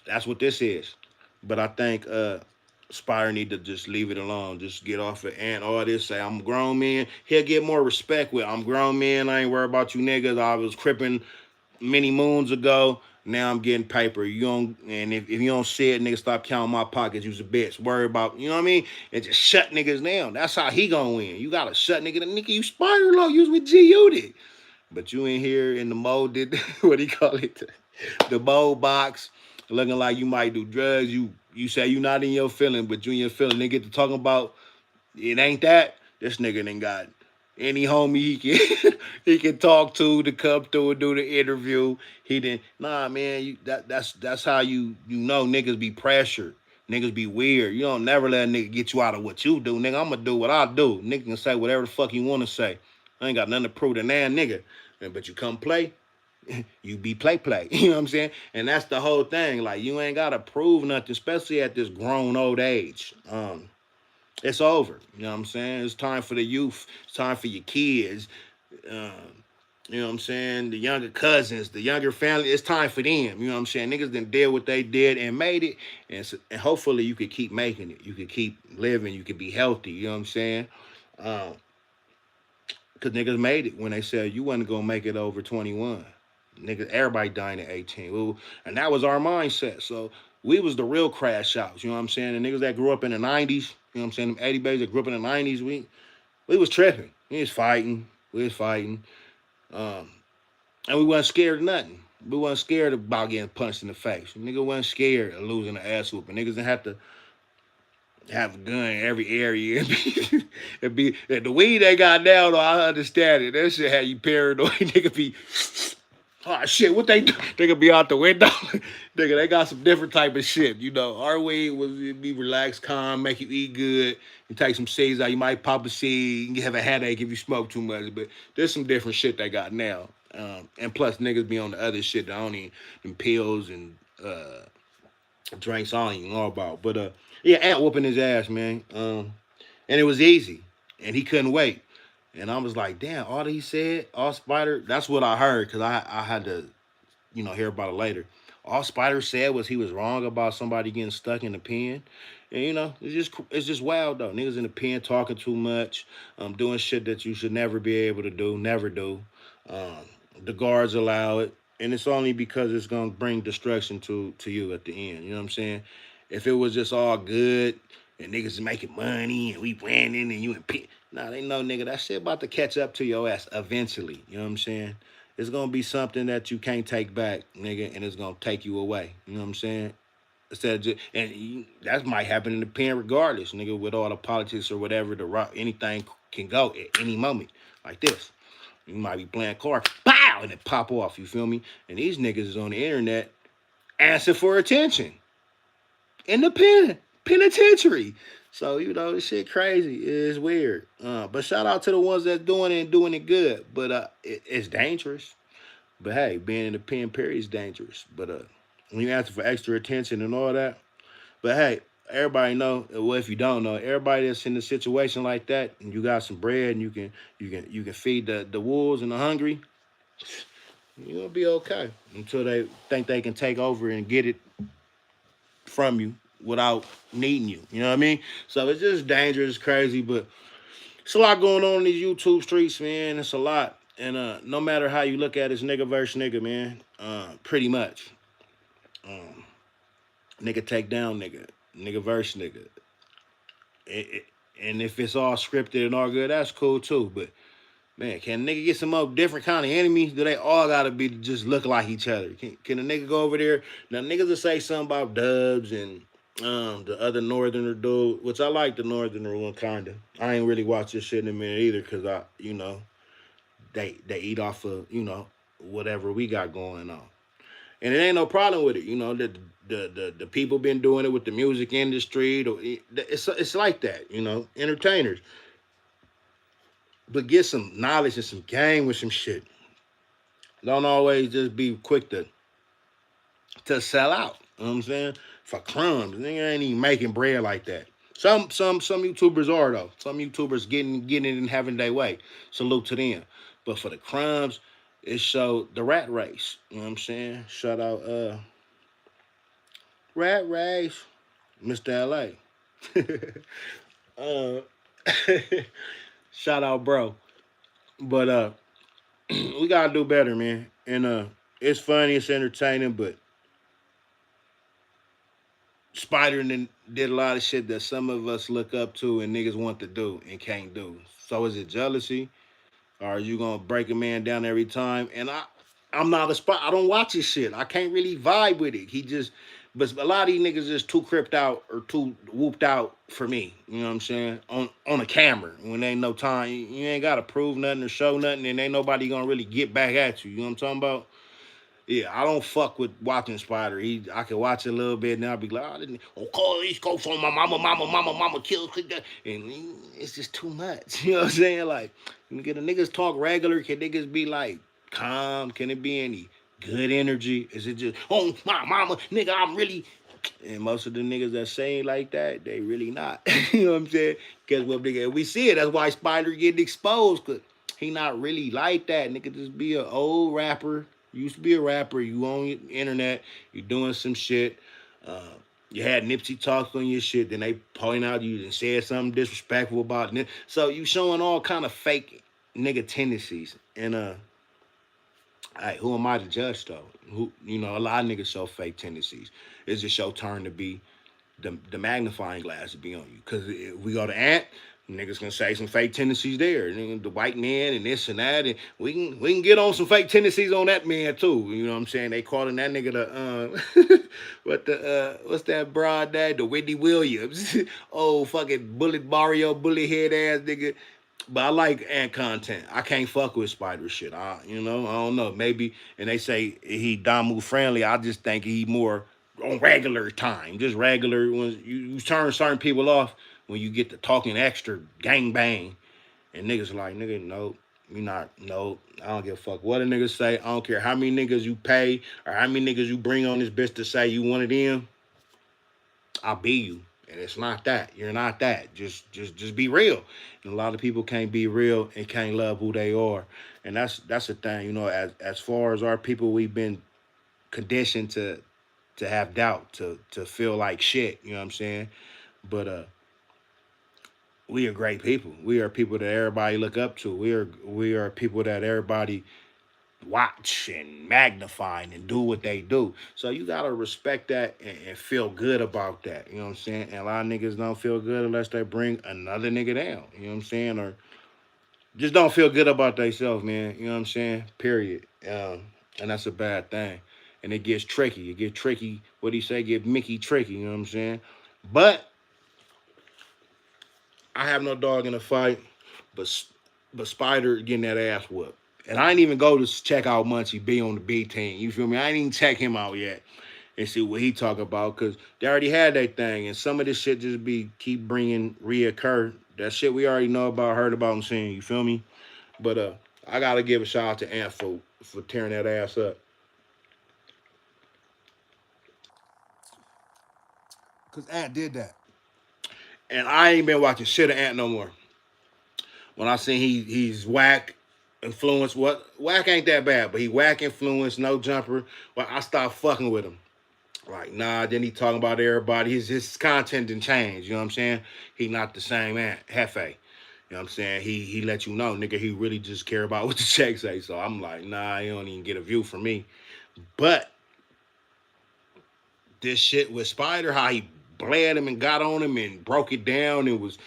that's what this is. But I think Spire need to just leave it alone. Just get off it and all this. Say, I'm a grown man. He'll get more respect with, I'm a grown man. I ain't worried about you niggas. I was cripping many moons ago. Now I'm getting paper. And if you don't see it, nigga, stop counting my pockets. You's a bitch. Worry about, you know what I mean? And just shut niggas down. That's how he gonna win. You gotta shut nigga. Nigga, you Spider Low. Use with G Unit. But you in here in the molded, what do you call it? The mold box, looking like you might do drugs. You say you not in your feeling, but you in your feeling. They get to talking about it ain't that. This nigga done got any homie he can talk to come through and do the interview. He didn't. Nah, man. That's how you know niggas be pressured. Niggas be weird. You don't never let a nigga get you out of what you do, nigga. I'ma do what I do. Nigga can say whatever the fuck you want to say. I ain't got nothing to prove to that nigga. But you come play, you be play. You know what I'm saying? And that's the whole thing. Like, you ain't got to prove nothing, especially at this grown old age. It's over. You know what I'm saying? It's time for the youth. It's time for your kids. You know what I'm saying? The younger cousins, the younger family. It's time for them. You know what I'm saying? Niggas done did what they did and made it. And hopefully you could keep making it. You could keep living. You could be healthy. You know what I'm saying? Because niggas made it when they said you wasn't going to make it over 21. Niggas, everybody dying at 18. And that was our mindset. So we was the real crash outs. You know what I'm saying? The niggas that grew up in the 90s, you know what I'm saying? Them 80 babies that grew up in the 90s, we was tripping. We was fighting. And we wasn't scared of nothing. We wasn't scared about getting punched in the face. Nigga wasn't scared of losing an ass whooping. Niggas didn't have to have a gun in every area. It'd be the weed they got now, though, I understand it. That shit had you paranoid. Nigga be Oh shit, what they do? They could be out the window. Nigga, they got some different type of shit. You know, our weed was be relaxed, calm, make you eat good. You take some seeds out, you might pop a seed, you have a headache if you smoke too much. But there's some different shit they got now. And plus niggas be on the other shit that I don't even them pills and drinks I don't even know about. But yeah, Ant whooping his ass, man. And it was easy. And he couldn't wait. And I was like, damn, all he said, all Spider, that's what I heard, because I had to hear about it later. All Spider said was he was wrong about somebody getting stuck in the pen. And it's just wild though. Niggas in the pen talking too much, doing shit that you should never be able to do, never do. Um, the guards allow it, and it's only because it's gonna bring destruction to you at the end. You know what I'm saying? If it was just all good and niggas is making money and we winning and you in pen, nah, they know nigga that shit about to catch up to your ass eventually. You know what I'm saying? It's gonna be something that you can't take back, nigga, and it's gonna take you away. You know what I'm saying? Instead of just, that might happen in the pen regardless, nigga, with all the politics or whatever. Anything can go at any moment, like this. You might be playing cards, pow, and it pop off. You feel me? And these niggas is on the internet asking for attention in the penitentiary. So this shit crazy. It's weird. But shout out to the ones that's doing it and doing it good. But it's dangerous. But hey, being in the pen period is dangerous. But when you ask for extra attention and all that. But hey, everybody know. Well, if you don't know, everybody that's in a situation like that, and you got some bread, and you can feed the wolves and the hungry, you're gonna be okay until they think they can take over and get it from you without needing you. You know what I mean? So it's just dangerous, crazy, but it's a lot going on in these YouTube streets, man. It's a lot. And no matter how you look at it, it's nigga versus nigga, man. Pretty much. Um, nigga take down nigga. Nigga versus nigga. And if it's all scripted and all good, that's cool too. But man, can a nigga get some up different kind of enemies? Do they all gotta be just look like each other? Can a nigga go over there? Now niggas will say something about Dubs and the other northerner dude, which I like the northerner one kinda. I ain't really watched this shit in a minute either, cause they eat off of whatever we got going on, and it ain't no problem with it. The people been doing it with the music industry. It's like that. Entertainers, but get some knowledge and some game with some shit. Don't always just be quick to sell out. You know what I'm saying? For crumbs, nigga ain't even making bread like that. Some YouTubers are though. Some YouTubers getting it and having their way. Salute to them. But for the crumbs, it showed the rat race. You know what I'm saying? Shout out Rat Race, Mr. LA. uh, shout out, bro. But we gotta do better, man. And it's funny, it's entertaining, but Spider did a lot of shit that some of us look up to and niggas want to do and can't do. So is it jealousy? Or are you gonna break a man down every time? And I'm not a spot. I don't watch his shit. I can't really vibe with it. But a lot of these niggas just too cripped out or too whooped out for me. You know what I'm saying? On a camera when ain't no time. You ain't gotta prove nothing or show nothing, and ain't nobody gonna really get back at you. You know what I'm talking about? Yeah, I don't fuck with watching Spider. I can watch it a little bit and I'll be like, oh, I didn't call East Coast on my mama kill, and it's just too much. You know what I'm saying? Like, can the niggas talk regular? Can niggas be like calm? Can it be any good energy? Is it just my mama, nigga? I'm really. And most of the niggas that say like that, they really not. You know what I'm saying? Because what nigga, we see it. That's why Spider getting exposed. Cause he not really like that. Nigga just be an old rapper. You used to be a rapper. You on the internet. You doing some shit. Uh, you had Nipsey talk on your shit. Then they point out you and said something disrespectful about it. So you showing all kind of fake nigga tendencies. And hey, who am I to judge though? A lot of niggas show fake tendencies. It's just your turn to be the magnifying glass to be on you. Cause if we go to Ant, niggas gonna say some fake tendencies there. The white man and this and that, and we can get on some fake tendencies on that man too. You know what I'm saying? They calling that nigga the what's that broad name? The Whitney Williams. Oh fucking bullet Mario bullet head ass nigga. But I like ant content. I can't fuck with spider shit. I don't know. Maybe, and they say he Damu friendly. I just think he more on regular time, just regular. When you turn certain people off when you get to talking extra gang bang, and niggas like nigga, no, you not, no. I don't give a fuck what a nigga say. I don't care how many niggas you pay or how many niggas you bring on this bitch to say you one of them. I'll be you. And it's not that. You're not that. Just be real. And a lot of people can't be real and can't love who they are. And that's the thing, as far as our people, we've been conditioned to have doubt, to feel like shit, you know what I'm saying? But we are great people. We are people that everybody look up to. We are people that everybody watch and magnify and do what they do. So you gotta respect that and feel good about that. You know what I'm saying? And a lot of niggas don't feel good unless they bring another nigga down. You know what I'm saying? Or just don't feel good about themselves, man. You know what I'm saying? Period. And that's a bad thing. And it gets tricky. It gets tricky. What do you say? Get Mickey tricky. You know what I'm saying? But I have no dog in the fight. But but Spider getting that ass whooped. And I didn't even go to check out Munchie B on the B team. You feel me? I didn't even check him out yet and see what he talk about because they already had that thing. And some of this shit just be keep bringing reoccur. That shit we already know about, heard about, and seen. You feel me? But I gotta give a shout out to Ant for tearing that ass up. Cause Ant did that. And I ain't been watching shit of Ant no more. When I seen he's whack influence, what whack ain't that bad, but he whack influence, no jumper. Well, I stopped fucking with him. Like, nah, then he talking about everybody. His content didn't change. You know what I'm saying? He not the same man, Hefe. You know what I'm saying? He let you know, nigga, he really just care about what the check say. So I'm like, nah, he don't even get a view from me. But this shit with Spider, how he bled him and got on him and broke it down and was,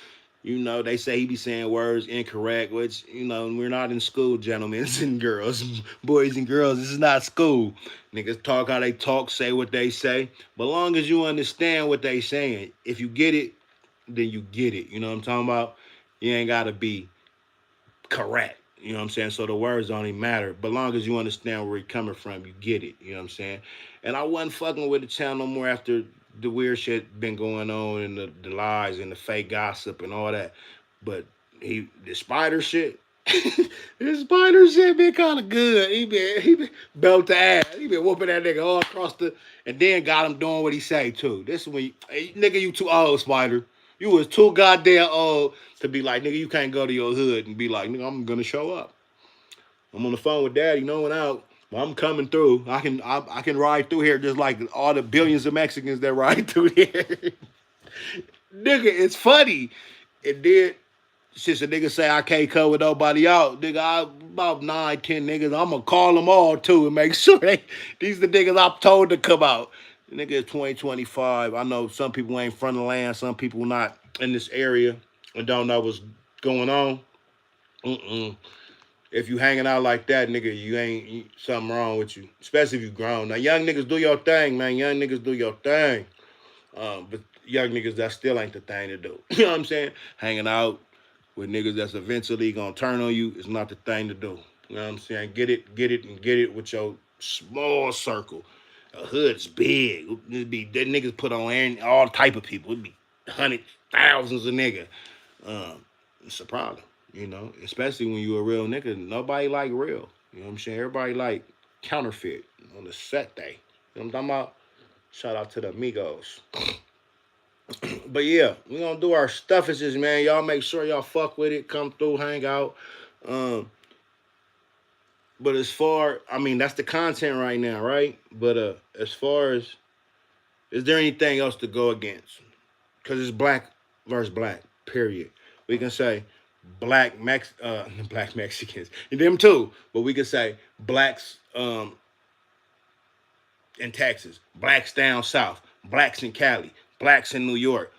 they say he be saying words incorrect, which, we're not in school, gentlemen and girls, boys and girls. This is not school. Niggas talk how they talk, say what they say. But long as you understand what they saying, if you get it, then you get it. You know what I'm talking about? You ain't gotta be correct. You know what I'm saying? So the words don't even matter. But long as you understand where you're coming from, you get it. You know what I'm saying? And I wasn't fucking with the channel no more after the weird shit been going on and the lies and the fake gossip and all that. But the spider shit, the spider shit been kind of good. He been belt to ass. He been whooping that nigga all across and then got him doing what he say too. This is when hey, nigga, you too old, Spider. You was too goddamn old to be like, nigga, you can't go to your hood and be like, nigga, I'm gonna show up. I'm on the phone with daddy, knowing out. Well, I'm coming through. I can ride through here just like all the billions of Mexicans that ride through here. Nigga, it's funny. It did. Since a nigga say I can't come with nobody out, nigga, about 9, 10 niggas, I'm gonna call them all too and make sure these the niggas I'm told to come out. Nigga, it's 2025. I know some people ain't from the land, some people not in this area and don't know what's going on. Mm-mm. If you hanging out like that, nigga, something wrong with you. Especially if you grown. Now, young niggas do your thing, man. Young niggas do your thing. But young niggas, that still ain't the thing to do. You know what I'm saying? Hanging out with niggas that's eventually gonna turn on you is not the thing to do. You know what I'm saying? Get it, and get it with your small circle. A hood's big. It'd be that niggas put on all type of people. It'd be hundreds, thousands of niggas. It's a problem, especially when you a real nigga. Nobody like real. You know what I'm saying? Everybody like counterfeit on the set day. You know what I'm talking about? Shout out to the amigos. But yeah, we gonna do our stuffages, man. Y'all make sure y'all fuck with it. Come through, hang out. But that's the content right now, right? But as far as, is there anything else to go against? Because it's black versus black, period. We can say black Mexicans, and them too. But we can say blacks in Texas, blacks down south, blacks in Cali, blacks in New York.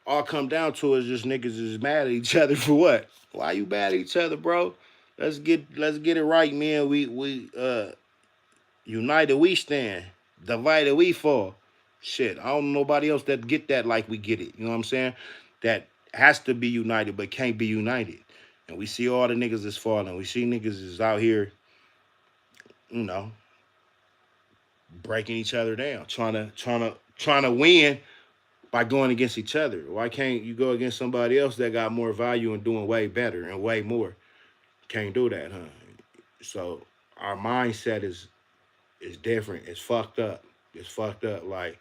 All come down to is just niggas is mad at each other for what? Why you mad at each other, bro? Let's get it right, man. We united we stand, divided we fall. Shit, I don't know nobody else that get that like we get it. You know what I'm saying? That has to be united but can't be united. And we see all the niggas is falling. We see niggas is out here, you know, breaking each other down, trying to win by going against each other. Why can't you go against somebody else that got more value and doing way better and way more? Can't do that, huh? So our mindset is different. It's fucked up. It's fucked up. Like,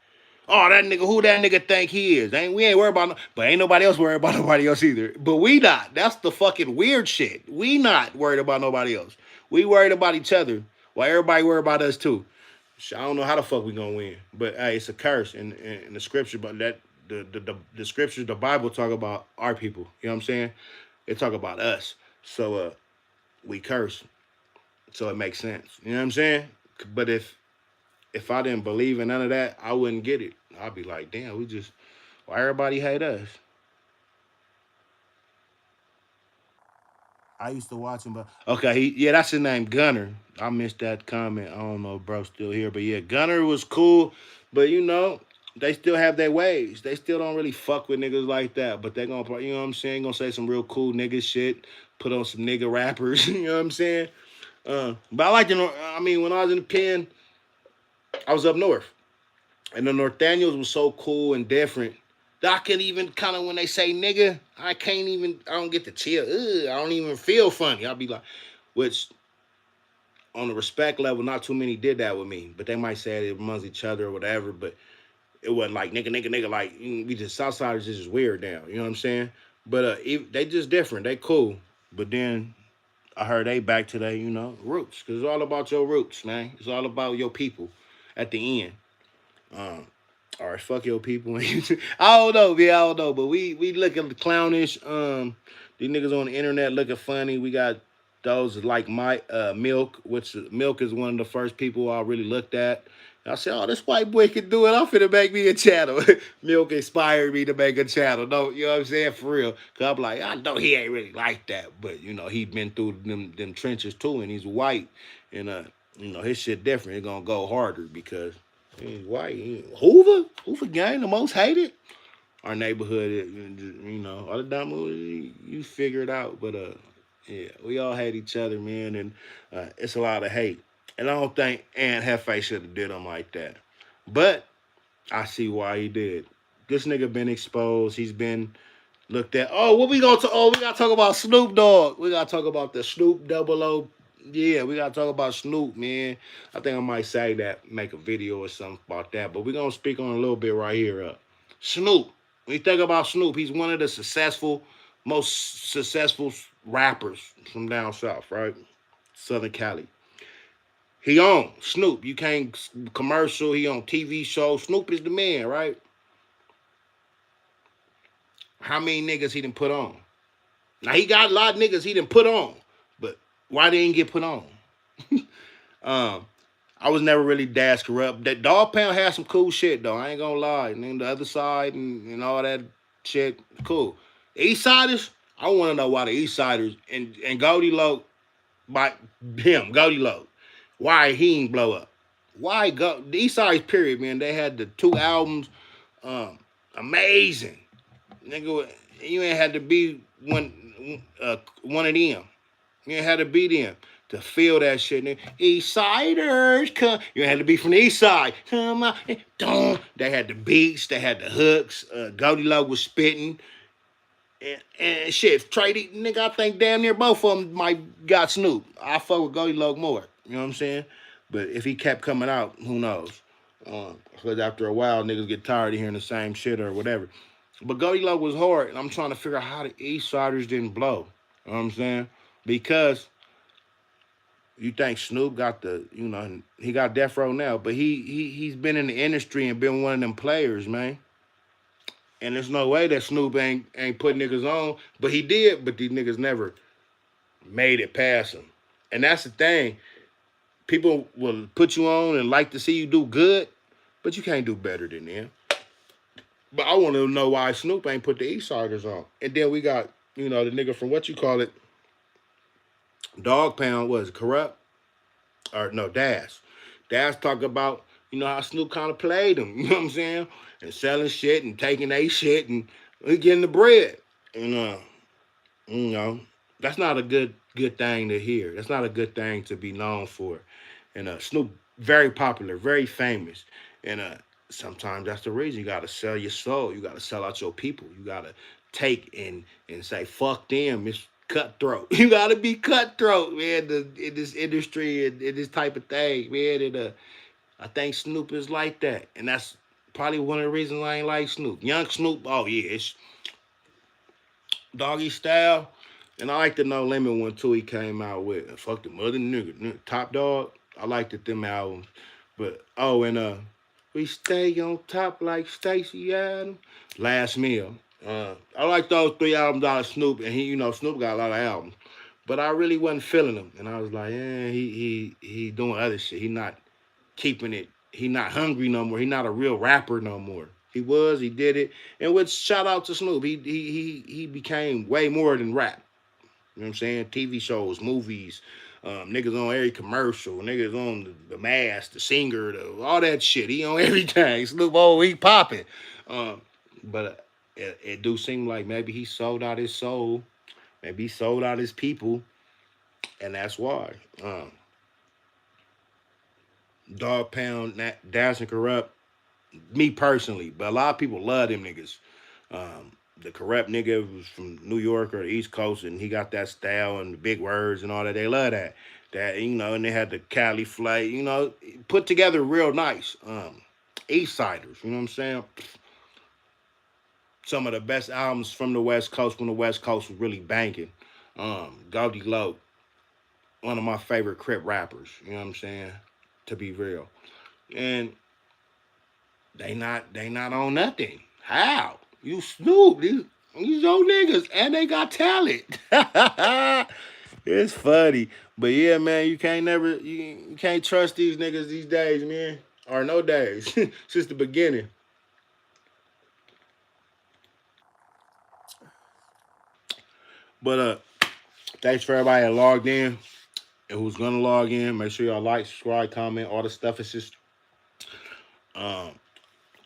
oh, that nigga, who that nigga think he is? We ain't worried about no, but ain't nobody else worried about nobody else either. But we not. That's the fucking weird shit. We not worried about nobody else. We worried about each other. While everybody worried about us too. I don't know how the fuck we gonna win. But hey, it's a curse in the scripture, but that the scriptures, the Bible talk about our people. You know what I'm saying? It talk about us. So we curse. So it makes sense. You know what I'm saying? But if I didn't believe in none of that, I wouldn't get it. I'd be like, damn, why everybody hate us? I used to watch him, but okay, yeah, that's his name, Gunner. I missed that comment. I don't know if bro's still here, but yeah, Gunner was cool, but they still have their ways. They still don't really fuck with niggas like that, but they gonna, you know what I'm saying, gonna say some real cool nigga shit, put on some nigga rappers, you know what I'm saying? But I like I mean, when I was in the pen, I was up north. And the Northaniels was so cool and different that I can even kind of, when they say nigga, I don't get to chill. Ugh, I don't even feel funny. I'll be like, which on the respect level, not too many did that with me, but they might say it amongst each other or whatever, but it wasn't like nigga, nigga, nigga, like we just Southsiders just weird down. You know what I'm saying? But they just different. They cool. But then I heard they back to their, roots. Because it's all about your roots, man. It's all about your people at the end. All right, fuck your people. I don't know, man. I don't know. But we looking clownish. These niggas on the internet looking funny. We got those like my Milk, which Milk is one of the first people I really looked at. I said, oh, this white boy can do it. I'm finna make me a channel. Milk inspired me to make a channel. No, you know what I'm saying? For real. Cause I'm like, I know he ain't really like that. But, he been through them trenches too, and he's white. And, his shit different. It's gonna go harder because he's white. Hoover gang, the most hated. Our neighborhood, all the time you figure it out. But, yeah, we all hate each other, man. And it's a lot of hate. And I don't think Aunt Hefe should have did him like that. But I see why he did. This nigga been exposed. He's been looked at. Oh, what we gonna talk? Oh, we gotta talk about Snoop Dogg. We gotta talk about the Snoop Double O. Yeah, we gotta talk about Snoop, man. I think I might say that, make a video or something about that. But we're gonna speak on a little bit right here. Snoop. When you think about Snoop, he's one of the most successful rappers from down south, right? Southern Cali. He on Snoop. You can't commercial. He on TV show. Snoop is the man, right? How many niggas he done put on? Now he got a lot of niggas he done put on, but why they didn't get put on? I was never really Dash Corrupt. That Dog Pound had some cool shit though. I ain't gonna lie. And then the other side and all that shit, cool. East Siders, I want to know why the East Siders and Goldie Loc, by him, Goldie Loc, why he ain't blow up? Why go the East Sides? Period, man. They had the 2 albums, amazing. Nigga, you ain't had to be one of them. You ain't had to be them to feel that shit. Nigga. East Siders, come. You had to be from the East Side. Come on, don't. They had the beats. They had the hooks. Goldie Loc was spitting. And shit, Trady, nigga, I think damn near both of them might got Snoop. I fuck with Goldie Loc more. You know what I'm saying? But if he kept coming out, who knows? Because after a while, niggas get tired of hearing the same shit or whatever. But Goldie Loc was hard, and I'm trying to figure out how the East Siders didn't blow. You know what I'm saying? Because you think Snoop got he got Death Row now, but he's been in the industry and been one of them players, man. And there's no way that Snoop ain't put niggas on, but he did, but these niggas never made it past him. And that's the thing. People will put you on and like to see you do good, but you can't do better than them. But I want to know why Snoop ain't put the East Siders on. And then we got, the nigga from what you call it, Dog Pound, was Corrupt? Or no, Dash. Dash talk about, how Snoop kind of played him, you know what I'm saying? And selling shit and taking a shit and getting the bread. And, That's not a good thing to hear. That's not a good thing to be known for. And Snoop very popular, very famous, and sometimes that's the reason you got to sell your soul. You got to sell out your people. You got to take and say fuck them. It's cutthroat. You got to be cutthroat, man. In this industry and in this type of thing, man. And I think Snoop is like that, and that's probably one of the reasons I ain't like Snoop. Young Snoop, oh yeah, it's Doggy Style. And I like the No Limit one too. He came out with fuck the mother nigga, Top Dog. I liked it them albums, but oh and we stay on top like Stacey Adams. Last Meal. I like those three albums out of Snoop, and Snoop got a lot of albums, but I really wasn't feeling them, and I was like, he doing other shit. He not keeping it. He not hungry no more. He not a real rapper no more. He was. He did it. And with shout out to Snoop, he became way more than rap. You know what I'm saying? TV shows, movies, niggas on every commercial, niggas on the Mask, the Singer, all that shit. He on everything. Snoop, oh, he popping. But it do seem like maybe he sold out his soul, maybe he sold out his people, and that's why. Dog Pound, Dash and Corrupt, me personally, but a lot of people love them niggas. The Corrupt nigga was from New York or the East Coast, and he got that style and the big words and all that. They love that. And they had the Cali Flay, put together real nice. East Siders, you know what I'm saying? Some of the best albums from the West Coast when the West Coast was really banking. Goldie Loc, one of my favorite Crip rappers, you know what I'm saying? To be real. And they not on nothing. How? You Snoop, these old niggas, and they got talent. It's funny. But yeah, man, you can't trust these niggas these days, man. Or no days. Since the beginning. But thanks for everybody that logged in and who's gonna log in. Make sure y'all like, subscribe, comment, all the stuff. It's just um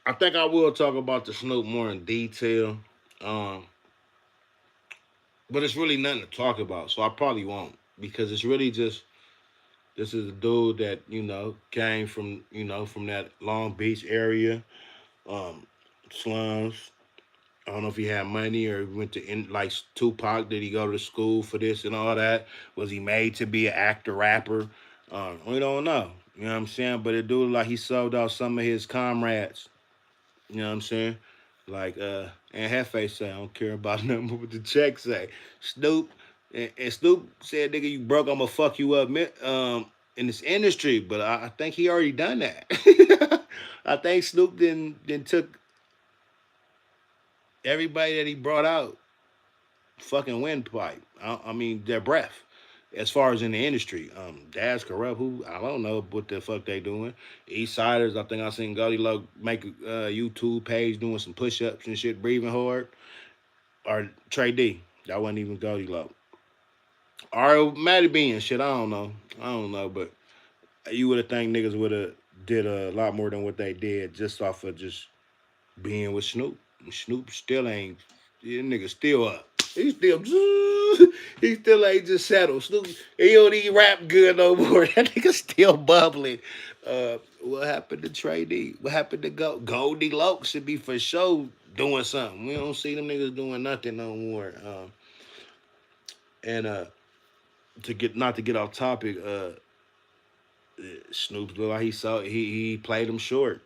I think I will talk about the Snoop more in detail. Um, but it's really nothing to talk about, so I probably won't because it's really just this is a dude that came from that Long Beach area, um, slums. I don't know if he had money or went to like Tupac. Did he go to school for this and all that? Was he made to be an actor, rapper? We don't know. You know what I'm saying? But it do look like he sold out some of his comrades. You know what I'm saying? Like and Hefe say, I don't care about nothing what the check say. Snoop and Snoop said, nigga, you broke, I'ma fuck you up in this industry. But I think he already done that. I think Snoop then took everybody that he brought out fucking windpipe. I mean their breath. As far as in the industry, Dash Corrupt, who I don't know what the fuck they doing. East Siders, I think I seen Goldie Loc make a YouTube page doing some push ups and shit, breathing hard. Or Trey D, that wasn't even Goldie Loc. Or Matty B and shit, I don't know, but you would have think niggas would have did a lot more than what they did just off of just being with Snoop. Snoop still ain't, yeah, nigga still up. He still, he still ain't just settled. Snoop, he don't even rap good no more. That nigga still bubbling. What happened to Trey D? What happened to Goldie Loc should be for sure doing something. We don't see them niggas doing nothing no more. And to get not to get off topic, Snoop look like he played him short.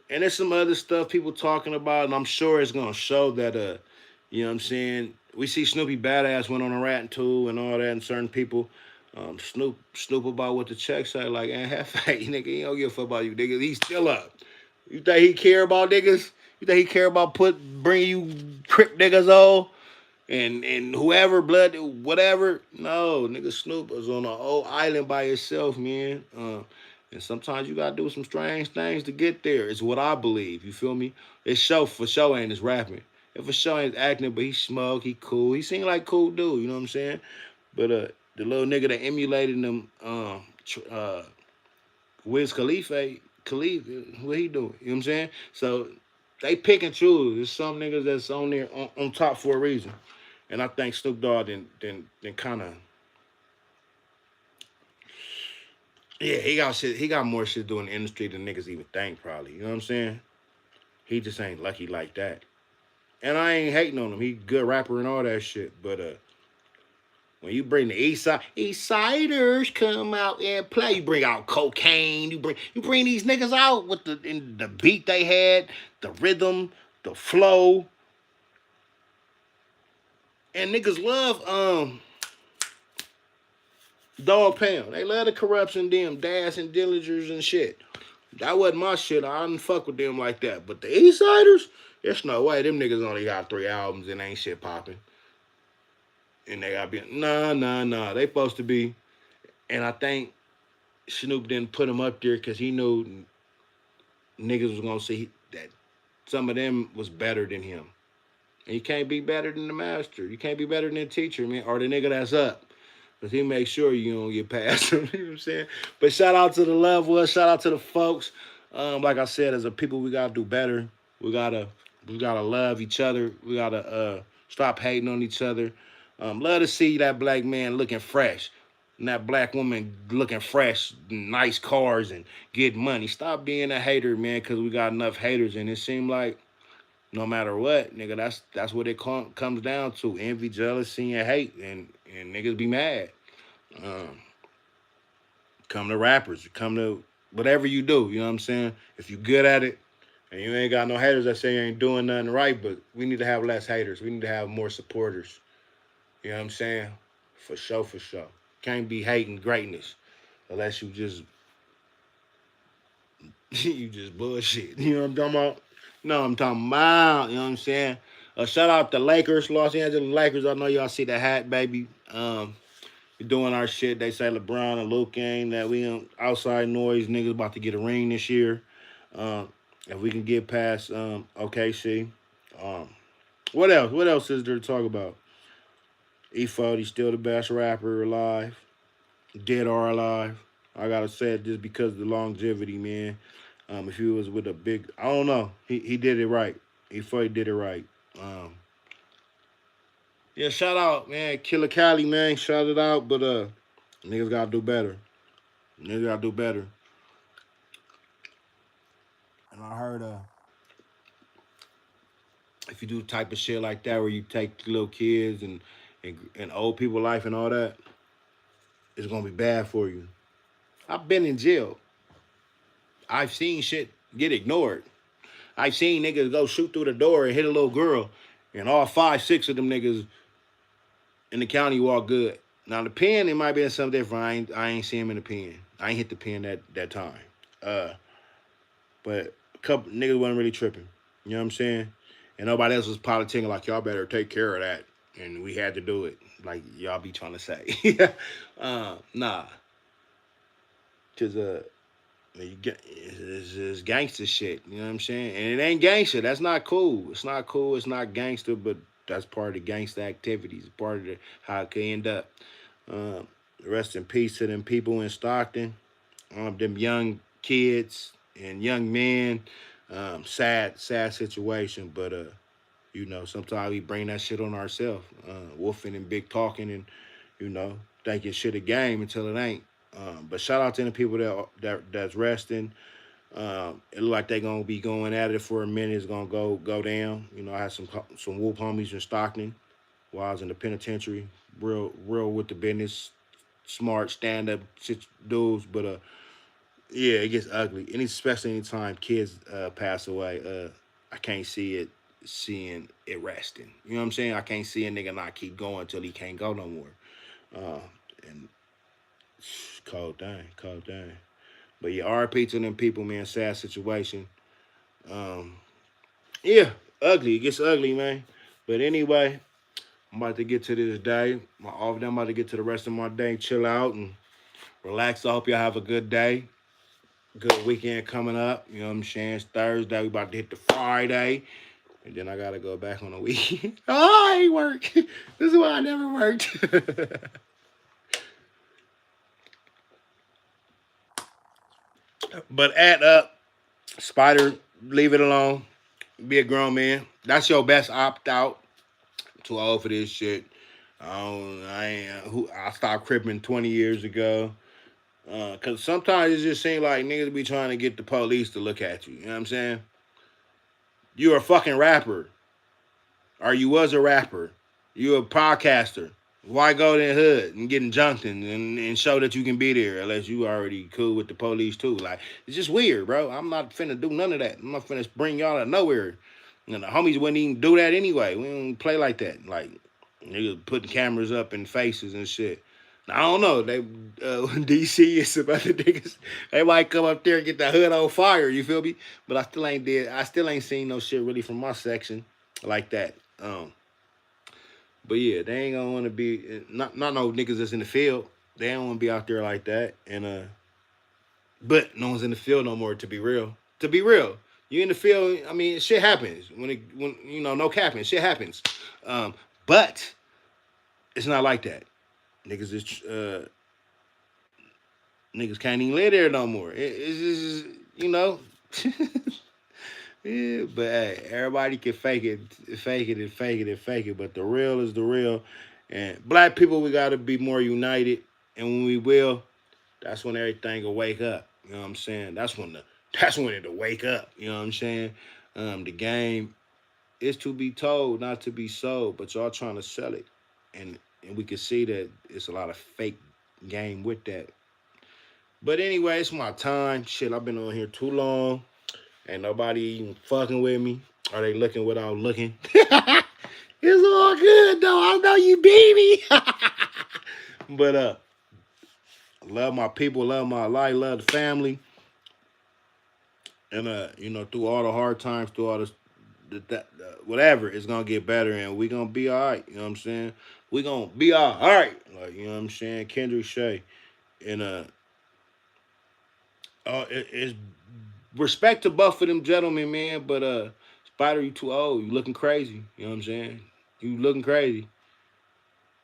And there's some other stuff people talking about, and I'm sure it's gonna show that you know what I'm saying. We see Snoopy Badass went on a rat tool and all that, and certain people Snoop about what the check say, like, and Hefe, nigga, he don't give a fuck about you, niggas. He's still up. You think he care about niggas? You think he care about bringing you Crip niggas on? And whoever blood whatever, no, nigga, Snoop was on a whole island by himself, man. And sometimes you gotta do some strange things to get there. It's what I believe. You feel me? It's show for show ain't his rapping. If for show ain't acting, but he smoke, he cool. He seem like cool dude. You know what I'm saying? But the little nigga that emulated them, Wiz Khalif, what he doing? You know what I'm saying? So they pick and choose. There's some niggas that's on there on top for a reason. And I think Snoop Dogg then kind of, yeah, he got shit. He got more shit doing in the industry than niggas even think. Probably, you know what I'm saying? He just ain't lucky like that. And I ain't hating on him. He good rapper and all that shit. But when you bring the East Siders come out and play, you bring out cocaine. You bring these niggas out with the beat they had, the rhythm, the flow, and niggas love Dog Pound. They love the corruption, them Dash and Dillingers and shit. That wasn't my shit. I didn't fuck with them like that. But the East Siders, there's no way. Them niggas only got 3 albums and ain't shit popping. And they gotta be nah. They supposed to be. And I think Snoop didn't put them up there because he knew niggas was gonna see that some of them was better than him. And you can't be better than the master. You can't be better than the teacher, man, or the nigga that's up. Because he makes sure you don't get past him. You know what I'm saying? But shout out to the loved ones. Shout out to the folks. Like I said, as a people, we gotta do better. We gotta love each other. We gotta stop hating on each other. Love to see that black man looking fresh. And that black woman looking fresh, nice cars and getting money. Stop being a hater, man, because we got enough haters. And it seemed like no matter what, nigga, that's what it comes down to: envy, jealousy, and hate, and niggas be mad. Um, Come to rappers, come to whatever you do. You know what I'm saying? If you good at it, and you ain't got no haters that say you ain't doing nothing right, but we need to have less haters. We need to have more supporters. You know what I'm saying? For sure, for sure. Can't be hating greatness unless you just you just bullshit. You know what I'm talking about? No, I'm talking about. You know what I'm saying? Shout out to Lakers, Los Angeles Lakers. I know y'all see the hat, baby. We doing our shit. They say LeBron and Luke ain't that we outside noise. Niggas about to get a ring this year. If we can get past OKC. Um, what else? What else is there to talk about? E40 still the best rapper alive, dead or alive. I gotta say it just because of the longevity, man. If he was with a big, I don't know. He did it right. E40 did it right. Um, yeah, shout out, man. Killer Cali, man. Shout it out, but niggas gotta do better. Niggas gotta do better. And I heard if you do type of shit like that where you take little kids and old people life and all that, it's gonna be bad for you. I've been in jail. I've seen shit get ignored. I've seen niggas go shoot through the door and hit a little girl, and all five, six of them niggas in the county walk good. Now the pen, it might be something different. I ain't see him in the pen. I ain't hit the pen that time. Uh, but a couple niggas wasn't really tripping. You know what I'm saying? And nobody else was politicking like y'all better take care of that. And we had to do it. Like y'all be trying to say. Nah. Cause you get it's gangster shit. You know what I'm saying? And it ain't gangster. That's not cool. It's not cool. It's not gangster, but that's part of the gangster activities. Part of how it could end up. Um, Rest in peace to them people in Stockton. Them young kids and young men. Sad situation, but sometimes we bring that shit on ourselves, wolfing and big talking, and thinking shit a game until it ain't. But shout out to the people that's resting. It look like they gonna be going at it for a minute. It's gonna go down. I had some whoop homies in Stockton while I was in the penitentiary. Real with the business, smart stand up dudes, but yeah, it gets ugly, and especially anytime kids pass away. I can't see it seeing it resting. You know what I'm saying? I can't see a nigga not keep going until he can't go no more. Uh, and cold thing, cold thing. But yeah, RP to them people, man. Sad situation. Um, yeah, ugly. It gets ugly, man. But anyway, I'm about to get to this day. I'm about to get to the rest of my day, chill out and relax. I hope y'all have a good day. Good weekend coming up. You know what I'm saying? It's Thursday. We about to hit the Friday. And then I gotta go back on the weekend. Oh, I ain't work. This is why I never worked. But add up, Spider, leave it alone. Be a grown man. That's your best opt out. Too old for this shit. I stopped cripping 20 years ago. Cause sometimes it just seems like niggas be trying to get the police to look at you. You know what I'm saying? You're a fucking rapper, or you was a rapper. You're a podcaster. Why go to the hood and getting junked and show that you can be there unless you already cool with the police too? Like, it's just weird, bro. I'm not finna do none of that. I'm not finna bring y'all out of nowhere. And the homies wouldn't even do that anyway. We don't play like that. Like, niggas putting cameras up in faces and shit. I don't know. They DC is about the niggas. They might come up there and get the hood on fire. You feel me? But I still ain't seen no shit really from my section like that. But yeah, they ain't gonna want to be not no niggas that's in the field. They don't want to be out there like that. And but no one's in the field no more. To be real, you in the field. I mean, shit happens when you know no capping. Shit happens. But it's not like that. Niggas is niggas can't even live there no more. It's just you know. Yeah, but hey, everybody can fake it, fake it, and fake it, and fake it. But the real is the real. And black people, we got to be more united. And when we will, that's when everything will wake up. You know what I'm saying? That's when it'll wake up. You know what I'm saying? The game is to be told, not to be sold. But y'all trying to sell it, and we can see that it's a lot of fake game with that. But anyway, it's my time. Shit, I've been on here too long. Ain't nobody even fucking with me. Are they looking without looking? It's all good though. I know you beat me. But love my people, love my life, love the family. And you know, through all the hard times, through all whatever, it's gonna get better and we gonna be alright. You know what I'm saying? We gonna be alright. Like, you know what I'm saying? Kendrick Shay. And it's respect to both of them gentlemen, man. But Spider, you too old. You looking crazy. You know what I'm saying? You looking crazy.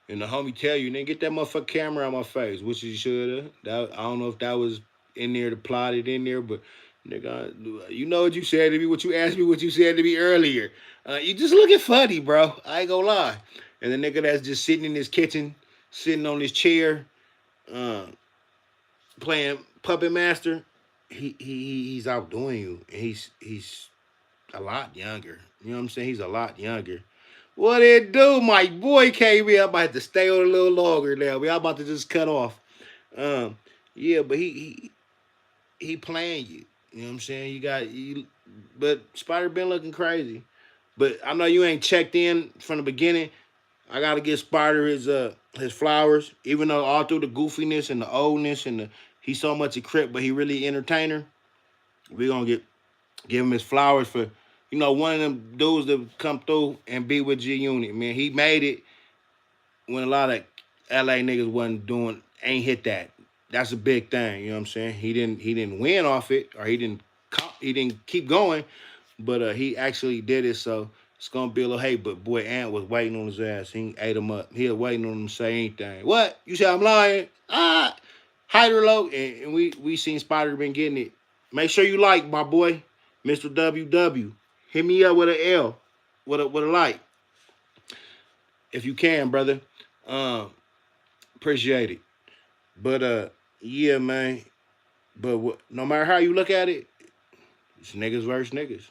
And the homie tell you, then get that motherfucking camera out my face, which you should have. I don't know if that was in there to plot it in there, but nigga, you know what you said to me, what you asked me, what you said to me earlier. You just looking funny, bro. I ain't gonna lie. And the nigga that's just sitting in his kitchen, sitting on his chair, uh, playing Puppet Master, he's outdoing you. And he's a lot younger. You know what I'm saying? He's a lot younger. What it do? My boy came in. I'm about to stay on a little longer now. I'm about to just cut off. Um, yeah, but he playing you. You know what I'm saying? But Spider been looking crazy. But I know you ain't checked in from the beginning. I gotta give Spider his flowers, even though all through the goofiness and the oldness and he's so much a crip, but he really entertainer. We gonna give him his flowers for one of them dudes that come through and be with G Unit, man. He made it when a lot of LA niggas ain't hit that. That's a big thing, you know what I'm saying? He didn't win off it, or he didn't keep going, but he actually did it, so it's gonna be a little hate. But boy, Ant was waiting on his ass. He ate him up. He was waiting on him to say anything. What? You say I'm lying? Hyder low, and we seen Spider been getting it. Make sure you like my boy, Mr. WW. Hit me up with an L, with a like, if you can, brother. Appreciate it. But yeah, man. But no matter how you look at it, it's niggas versus niggas.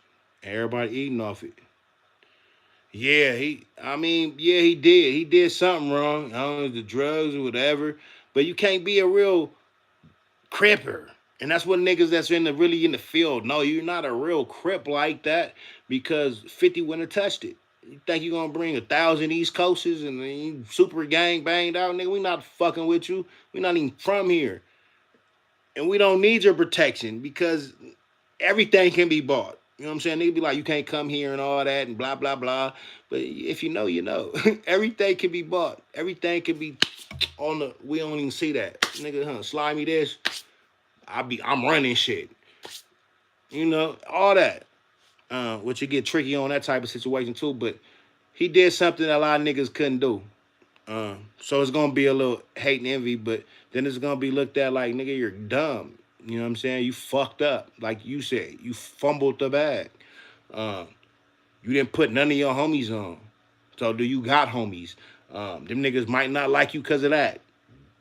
Everybody eating off it. Yeah, he did. He did something wrong. I don't know, the drugs or whatever. But you can't be a real cripper. And that's what niggas that's really in the field. No, you're not a real crip like that because 50 wouldn't have touched it. You think you're gonna bring 1,000 East Coasters and then you super gang banged out, nigga? We not fucking with you. We not even from here. And we don't need your protection because everything can be bought. You know what I'm saying? Nigga be like, you can't come here and all that and blah, blah, blah. But if you know, you know. Everything can be bought. Everything can be we don't even see that. Nigga, slide me this. I'm running shit. You know, all that. Which you get tricky on that type of situation too, but he did something that a lot of niggas couldn't do. So it's gonna be a little hate and envy, but then it's gonna be looked at like, nigga, you're dumb. You know what I'm saying? You fucked up. Like you said, you fumbled the bag. You didn't put none of your homies on. So do you got homies? Them niggas might not like you because of that.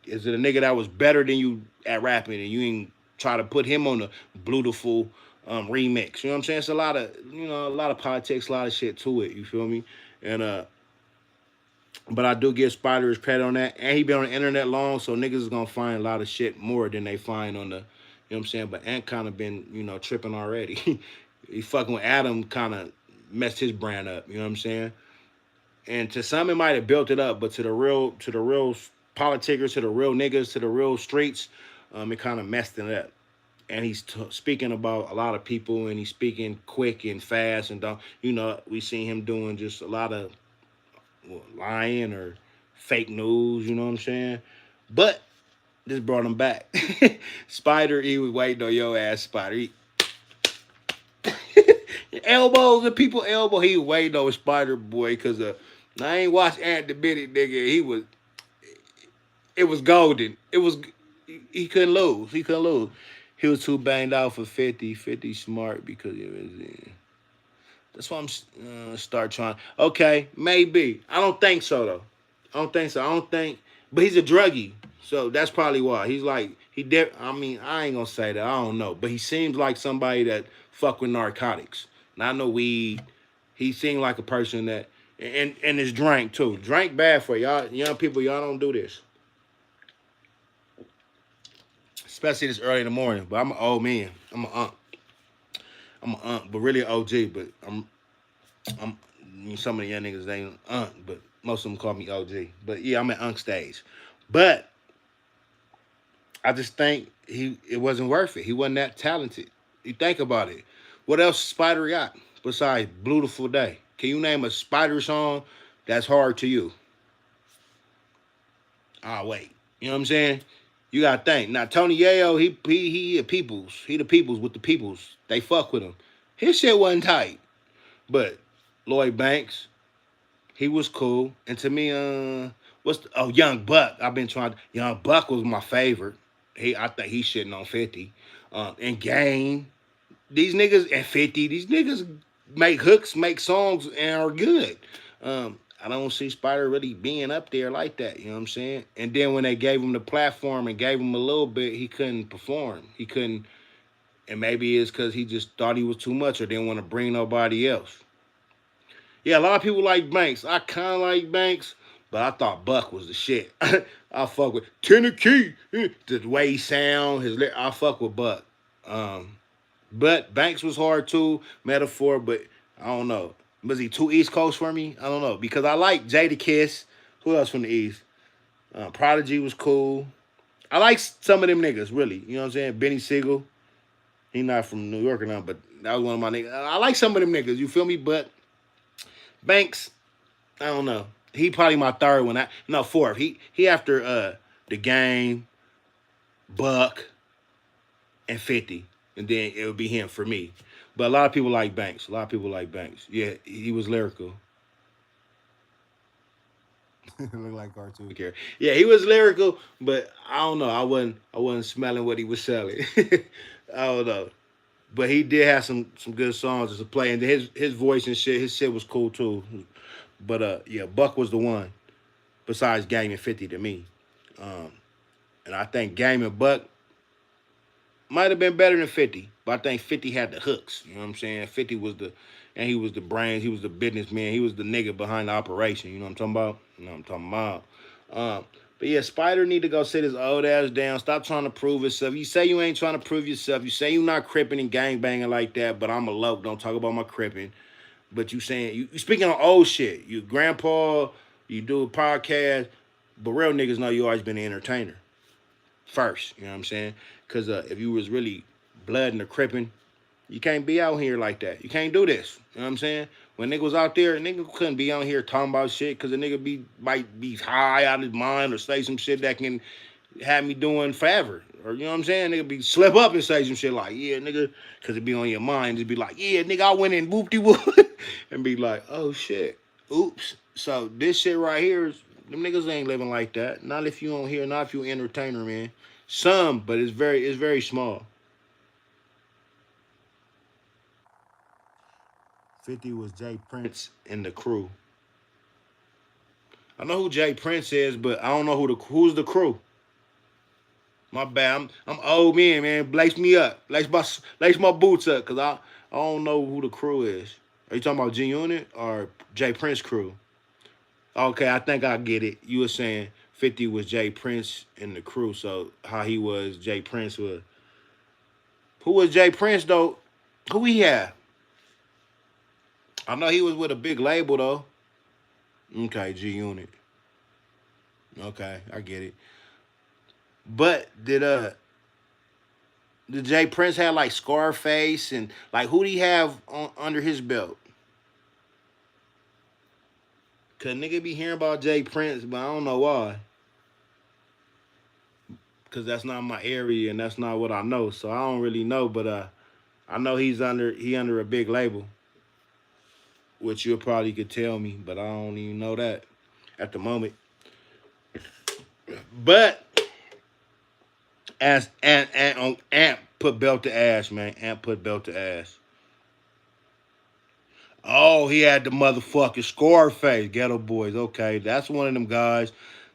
Is it a nigga that was better than you at rapping and you ain't try to put him on the beautiful remix? You know what I'm saying? It's a lot of a lot of politics, a lot of shit to it. You feel me? And but I do give Spider his credit on that. And he been on the internet long, so niggas is gonna find a lot of shit more than they find on the, you know what I'm saying? But Ant kind of been, tripping already. He fucking with Adam kind of messed his brand up, you know what I'm saying? And to some it might have built it up, but to the real politicers, to the real niggas, to the real streets, it kind of messed it up. And he's speaking about a lot of people, and he's speaking quick and fast, and don't, we seen him doing just a lot of lying or fake news, you know what I'm saying? But this brought him back. Spider, he was waiting on your ass, Spider. Elbows and people elbow. He was waiting on Spider Boy because I ain't watched Ant the Minute, nigga. It was golden. He couldn't lose. He couldn't lose. He was too banged out for 50. 50 smart because it was. That's why I'm start trying. Okay, maybe. I don't think so though. I don't think so. I don't think. But he's a druggie, so that's probably why. He's like he did. I mean, I ain't gonna say that. I don't know, but he seems like somebody that fuck with narcotics. Not no weed. He seemed like a person that and his drink too. Drink bad for y'all young people. Y'all don't do this, especially this early in the morning. But I'm an old man. I'm an unc. I'm an unc, but really an OG. But I'm some of the young niggas they ain't Unc, but most of them call me OG. But yeah, I'm at Unc stage. But I just think it wasn't worth it. He wasn't that talented. You think about it. What else Spider got besides Beautiful Day? Can you name a Spider song that's hard to you? Ah, wait. You know what I'm saying? You gotta think. Now Tony Yayo, he a peoples. He the peoples with the peoples. They fuck with him. His shit wasn't tight. But Lloyd Banks, he was cool. And to me, Young Buck. I've been trying. Young Buck was my favorite. I think he's shitting on 50. And Game. These niggas and 50. These niggas make hooks, make songs, and are good. I don't see Spider really being up there like that. You know what I'm saying? And then when they gave him the platform and gave him a little bit, he couldn't perform. He couldn't. And maybe it's because he just thought he was too much or didn't want to bring nobody else. Yeah, a lot of people like Banks. I kind of like Banks, but I thought Buck was the shit. I fuck with Tennessee. The way he sound, I fuck with Buck. Um, but Banks was hard too, metaphor, but I don't know. Was he too East Coast for me? I don't know. Because I like Jadakiss. Who else from the East? Prodigy was cool. I like some of them niggas, really. You know what I'm saying? Benny Siegel. He not from New York or nothing, but that was one of my niggas. I like some of them niggas, you feel me? But Banks, I don't know. He probably my third one. No, fourth. He after the Game, Buck, and 50. And then it would be him for me. But a lot of people like Banks. A lot of people like Banks. Yeah, he was lyrical. Look like cartoon character. Yeah, he was lyrical, but I don't know. I wasn't smelling what he was selling. I don't know. But he did have some good songs to play, and his voice and shit, his shit was cool too. But yeah, Buck was the one besides Game and 50 to me. Um, and I think Game and Buck might have been better than 50, but I think 50 had the hooks. You know what I'm saying? 50 was and he was the brains, he was the businessman, he was the nigga behind the operation. You know what I'm talking about? You know what I'm talking about? Um, but yeah, Spider need to go sit his old ass down. Stop trying to prove yourself. You say you ain't trying to prove yourself. You say you not cripping and gang banging like that, but I'm a loke. Don't talk about my cripping. But you saying you speaking on old shit. You grandpa, you do a podcast, but real niggas know you always been an entertainer first. You know what I'm saying? Because if you was really blood and the cripping, you can't be out here like that. You can't do this. You know what I'm saying? When nigga was out there, a nigga couldn't be out here talking about shit because a nigga might be high out of his mind or say some shit that can have me doing forever. Or you know what I'm saying? Nigga be slip up and say some shit like, yeah, nigga, because it be on your mind. It be like, yeah, nigga, I went in whoop de whoop and be like, oh shit. Oops. So this shit right here is them niggas ain't living like that. Not if you on here, not if you an entertainer, man. Some, but it's very small. 50 was Jay Prince and the crew. I know who Jay Prince is, but I don't know who's the crew. My bad. I'm old man. Lace me up. Lace my boots up, cause I don't know who the crew is. Are you talking about G Unit or Jay Prince crew? Okay, I think I get it. You were saying 50 was Jay Prince in the crew, so how he was Jay Prince was. Who was Jay Prince though? Who he had? I know he was with a big label though. Okay, G Unit. Okay, I get it. But did Jay Prince have like Scarface and like who do he have under his belt? Cause nigga be hearing about Jay Prince, but I don't know why. Cause that's not my area and that's not what I know. So I don't really know, but I know he under a big label, which you probably could tell me, but I don't even know that at the moment. But as and on Amp put belt to ass, man. Amp put belt to ass. Oh, he had the motherfucking Scarface, Ghetto Boys. Okay, that's one of them guys.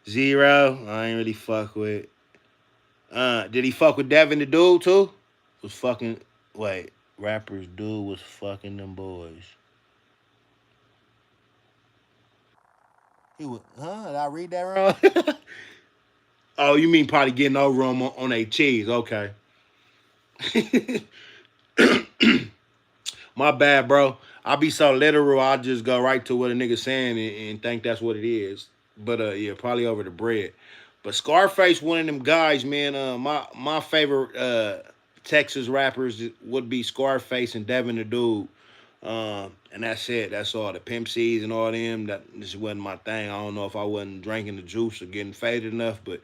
Zero, I ain't really fuck with. Did he fuck with Devin the Dude too? Was fucking wait, rappers dude was fucking them boys. He was Did I read that wrong? Oh, you mean probably getting over on a cheese? Okay. My bad, bro. I be so literal. I just go right to what a nigga saying and think that's what it is. But yeah, probably over the bread. But Scarface, one of them guys, man. My favorite Texas rappers would be Scarface and Devin the Dude. And that's it. That's all. The Pimp C's and all them. That this wasn't my thing. I don't know if I wasn't drinking the juice or getting faded enough, but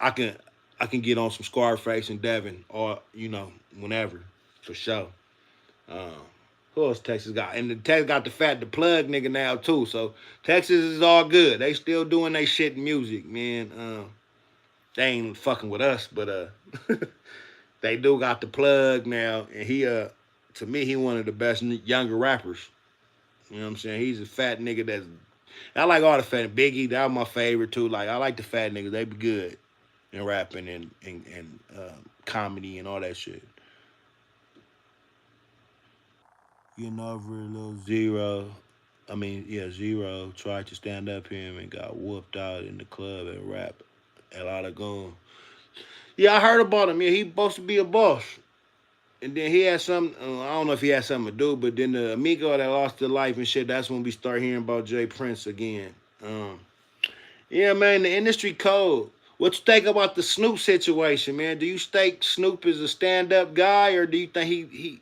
I can I can get on some Scarface and Devin, or whenever, for sure. Um, who else Texas got? And the Texas got the plug nigga now too. So Texas is all good. They still doing they shit in music, man. They ain't fucking with us, but they do got the plug now, and he to me he one of the best younger rappers. You know what I'm saying? He's a fat nigga that's. I like all the fat Biggie. That was my favorite too. Like I like the fat niggas. They be good in rapping and comedy and all that shit. Getting over a little Zero. I mean, yeah, Zero tried to stand up him and got whooped out in the club and rap. A lot of goon. Yeah, I heard about him. Yeah, he supposed to be a boss. And then he had some. I don't know if he had something to do, but then the amigo that lost their life and shit. That's when we start hearing about Jay Prince again. Yeah, man, the industry code. What you think about the Snoop situation, man? Do you think Snoop is a stand-up guy, or do you think he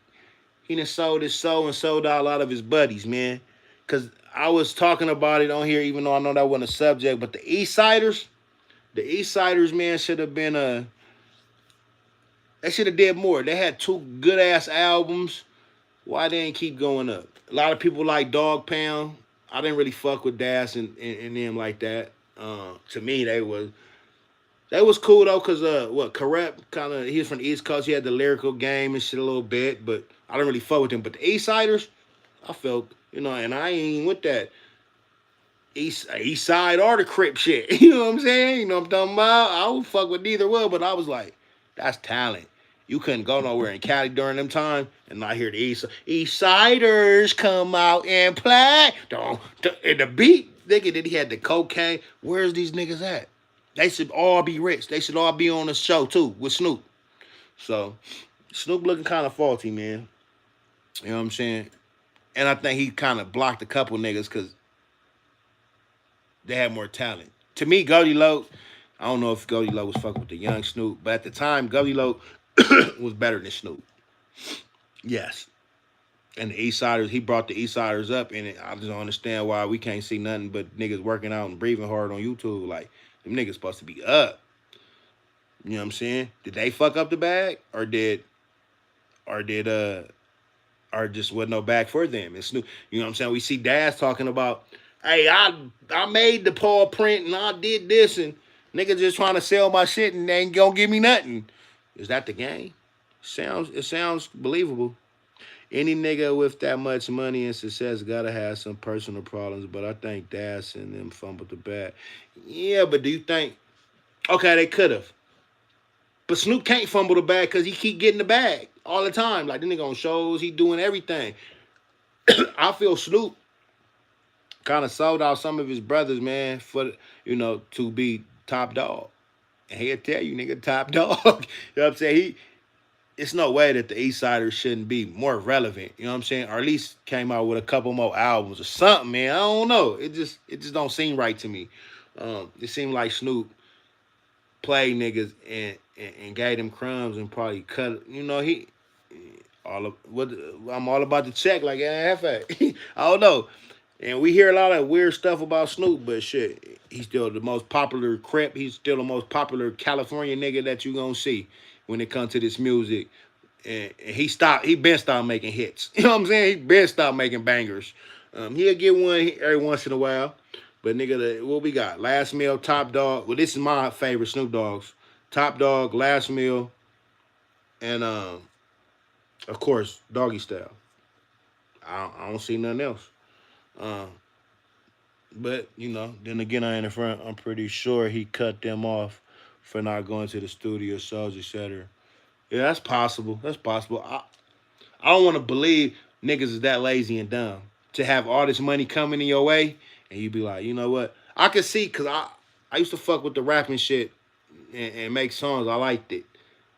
done sold his soul and sold out a lot of his buddies, man? Cause I was talking about it on here, even though I know that wasn't a subject. But the East Siders, man, should have been they should have did more. They had two good ass albums. Why they ain't keep going up? A lot of people like Dog Pound. I didn't really fuck with Das and them like that. To me, they was cool though, cause what Corrupt kind of he was from the East Coast. He had the lyrical game and shit a little bit, but I don't really fuck with him. But the East Siders, I felt and I ain't even with that East Side or the Crip shit. You know what I'm saying? You know what I'm talking about? I would fuck with neither one, but I was like, that's talent. You couldn't go nowhere in Cali during them time and not hear the East Siders come out and play. And the beat, nigga, then he had the cocaine. Where's these niggas at? They should all be rich. They should all be on the show too with Snoop. So Snoop looking kind of faulty, man. You know what I'm saying? And I think he kind of blocked a couple niggas because they had more talent. To me, Goldie Loc, I don't know if Goldie Loc was fucking with the young Snoop, but at the time, Goldie Loc was better than Snoop. Yes. And the East Siders, he brought the East Siders up, and I just don't understand why we can't see nothing but niggas working out and breathing hard on YouTube. Like, them niggas supposed to be up. You know what I'm saying? Did they fuck up the bag, or or just wasn't no bag for them? And Snoop, you know what I'm saying? We see Daz talking about, hey, I made the paw print and I did this, and niggas just trying to sell my shit and they ain't gonna give me nothing. Is that the game? It sounds believable. Any nigga with that much money and success gotta have some personal problems, but I think Das and them fumbled the bag. Yeah, but do you think? Okay, they could have, but Snoop can't fumble the bag because he keep getting the bag all the time. Like the nigga on shows, he doing everything. I feel Snoop kind of sold out some of his brothers, man, for to be top dog. And he'll tell you, nigga, top dog. You know what I'm saying? It's no way that the East Siders shouldn't be more relevant. You know what I'm saying? Or at least came out with a couple more albums or something, man. I don't know. It just don't seem right to me. It seemed like Snoop played niggas and gave them crumbs and probably cut. He all of what I'm all about the check like NFA. I don't know. And we hear a lot of weird stuff about Snoop, but shit, he's still the most popular Crip. He's still the most popular California nigga that you gonna see when it comes to this music. And he been stopped making hits. You know what I'm saying? He been stopped making bangers. He'll get one every once in a while. But nigga, what we got? Last Meal, Top Dog. Well, this is my favorite Snoop Dogg's. Top Dog, Last Meal, and of course, Doggy Style. I don't see nothing else. Um, but then again, I ain't in front. I'm pretty sure he cut them off for not going to the studio shows, etc. Yeah, that's possible. That's possible. I don't want to believe niggas is that lazy and dumb to have all this money coming in your way, and you be like, you know what? I could see because I used to fuck with the rapping shit and make songs. I liked it.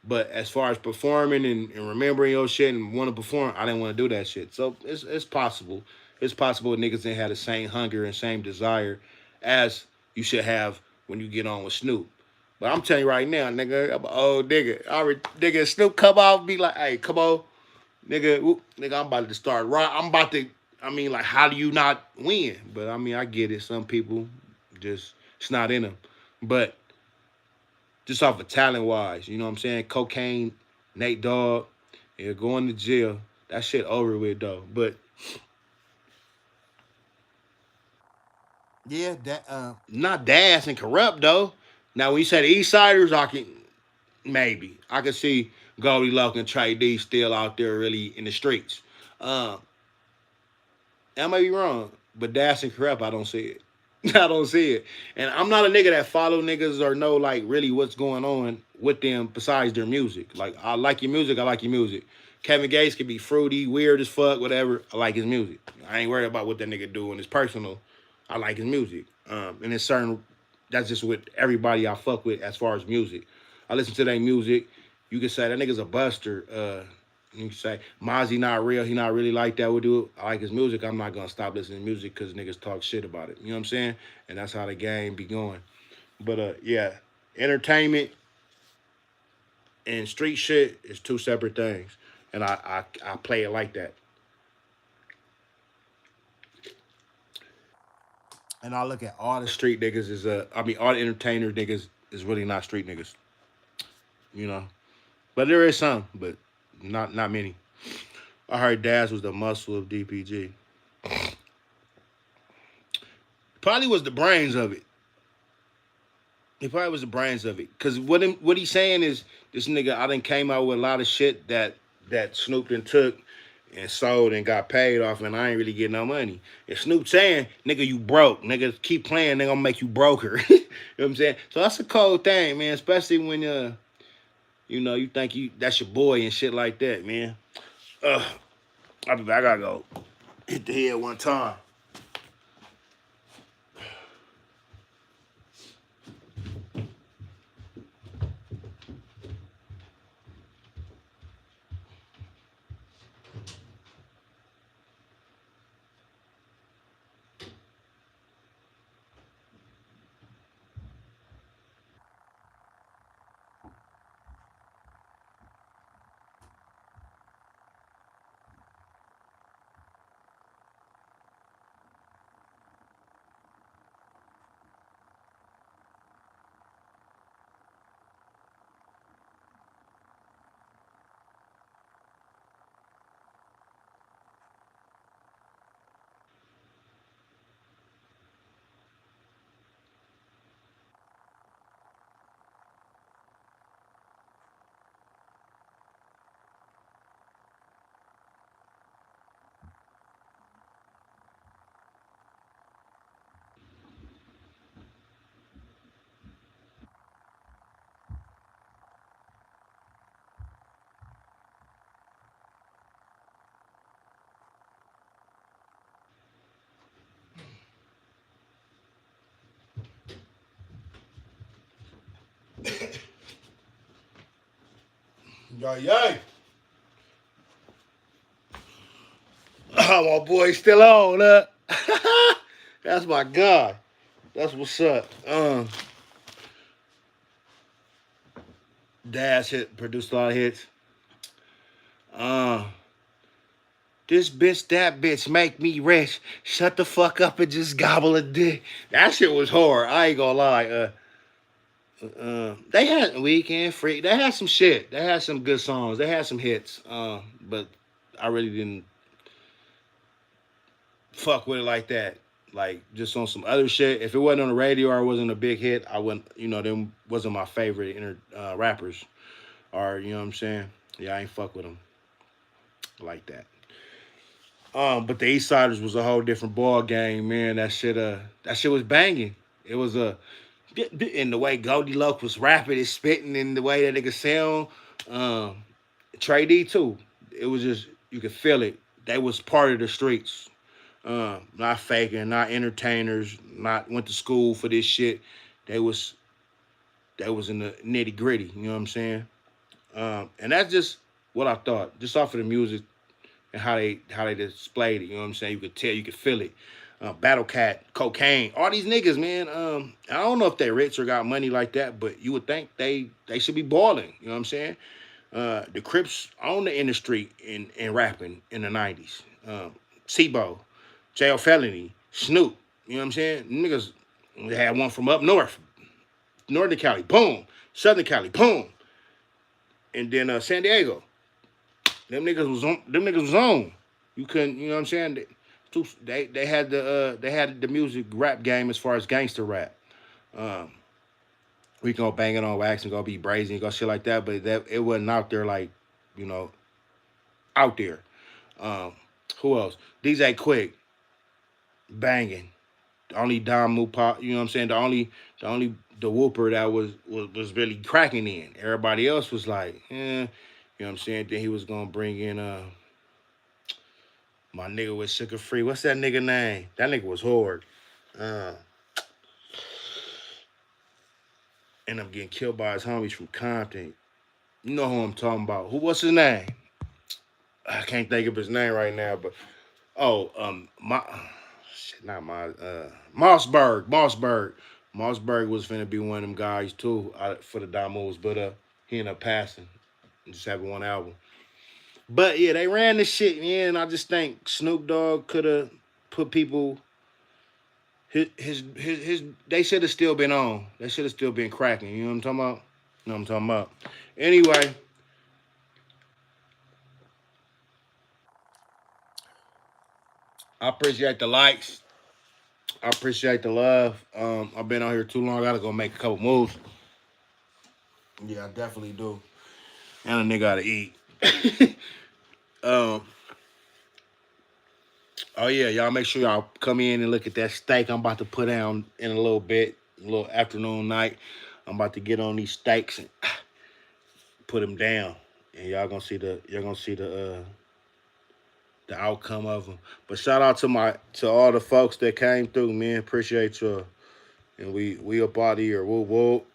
But as far as performing and remembering your shit and want to perform, I didn't want to do that shit. So it's possible. It's possible niggas didn't have the same hunger and same desire as you should have when you get on with Snoop. But I'm telling you right now, nigga, I'm an old nigga. Nigga, Snoop come out and be like, hey, come on, nigga, nigga, I'm about to start rock. I'm about to. I mean, like, how do you not win? But I mean, I get it. Some people just it's not in them. But just off of talent wise, you know what I'm saying? Cocaine, Nate Dogg, yeah, going to jail. That shit over with though. But yeah, that not Das and Corrupt though. Now when you say the East Siders, I can maybe I can see Goldie Loc and Trey D still out there really in the streets. Uh, I may be wrong, but Das and Corrupt, I don't see it. I don't see it. And I'm not a nigga that follow niggas or know like really what's going on with them besides their music. Like I like your music, I like your music. Kevin Gates can be fruity, weird as fuck, whatever. I like his music. I ain't worried about what that nigga doing. It's personal. I like his music. And it's certain that's just with everybody I fuck with as far as music. I listen to their music. You can say that nigga's a buster. You can say Mozzie not real. He not really like that. We do. I like his music. I'm not gonna stop listening to music because niggas talk shit about it. You know what I'm saying? And that's how the game be going. But yeah, entertainment and street shit is two separate things, and I play it like that. And I look at all the street niggas is I mean all the entertainer niggas is really not street niggas. You know, but there is some, but not many. I heard Daz was the muscle of DPG. Probably was the brains of it. He probably was the brains of it. Cause what he's saying is this nigga I done came out with a lot of shit that Snoop done took and sold and got paid off and I ain't really getting no money. If Snoop saying, nigga, you broke, nigga, keep playing, they gonna make you broker. You know what I'm saying? So that's a cold thing, man, especially when you think you that's your boy and shit like that, man. Uh I gotta go hit the head one time. Yeah. Oh, my boy still on, That's my guy. That's what's up. Dash hit produced a lot of hits. Uh, this bitch, that bitch make me rich. Shut the fuck up and just gobble a dick. That shit was hard. I ain't gonna lie. They had Weekend Free. They had some shit. They had some good songs. They had some hits. But I really didn't fuck with it like that. Like just on some other shit. If it wasn't on the radio or it wasn't a big hit, I wouldn't. Them wasn't my favorite rappers. Or you know what I'm saying? Yeah, I ain't fuck with them like that. But the East Siders was a whole different ball game, man. That shit was banging. It was in the way Goldilocks was rapping and spitting, in the way that they could sound. Um, Trey D too. It was just you could feel it. They was part of the streets. Not faking, not entertainers, not went to school for this shit. They was they was in the nitty gritty. You know what I'm saying? And that's just what I thought, just off of the music and how they displayed it. You know what I'm saying? You could tell, you could feel it. Battle Cat, Cocaine, all these niggas, man. I don't know if they rich or got money like that, but you would think they should be balling. You know what I'm saying? The Crips own the industry in rapping in the '90s. Sebo, Jail Felony, Snoop. You know what I'm saying? Niggas, they had one from up north, Northern Cali, boom. Southern Cali, boom. And then San Diego. Them niggas was on. You couldn't, you know what I'm saying? They had the music rap game as far as gangster rap. Um, we can go bang it on wax and go be brazen and go shit like that, but that it wasn't out there like, you know, out there. Um, who else? DJ Quick, banging. The only Dom Mupa, you know what I'm saying? The whooper that was really cracking in. Everybody else was like, you know what I'm saying? Then he was gonna bring in my nigga with Sugar Free. What's that nigga name? That nigga was hard. Uh, Ended up getting killed by his homies from Compton. You know who I'm talking about. What's his name? I can't think of his name right now, but my shit, not my Mossberg. Mossberg was finna be one of them guys too for the Damos, but he ended up passing and just having one album. But yeah, they ran this shit, man. And I just think Snoop Dogg could have put people. His they should have still been on. They should have still been cracking. You know what I'm talking about? You know what I'm talking about. Anyway, I appreciate the likes. I appreciate the love. I've been out here too long. I gotta go make a couple moves. Yeah, I definitely do. And a nigga gotta eat. um, oh yeah, y'all make sure y'all come in and look at that steak I'm about to put down in a little bit, a little afternoon night. I'm about to get on these steaks and put them down, and y'all gonna see the outcome of them. But shout out to all the folks that came through, man. Appreciate you. And we up out of here. Whoop whoop.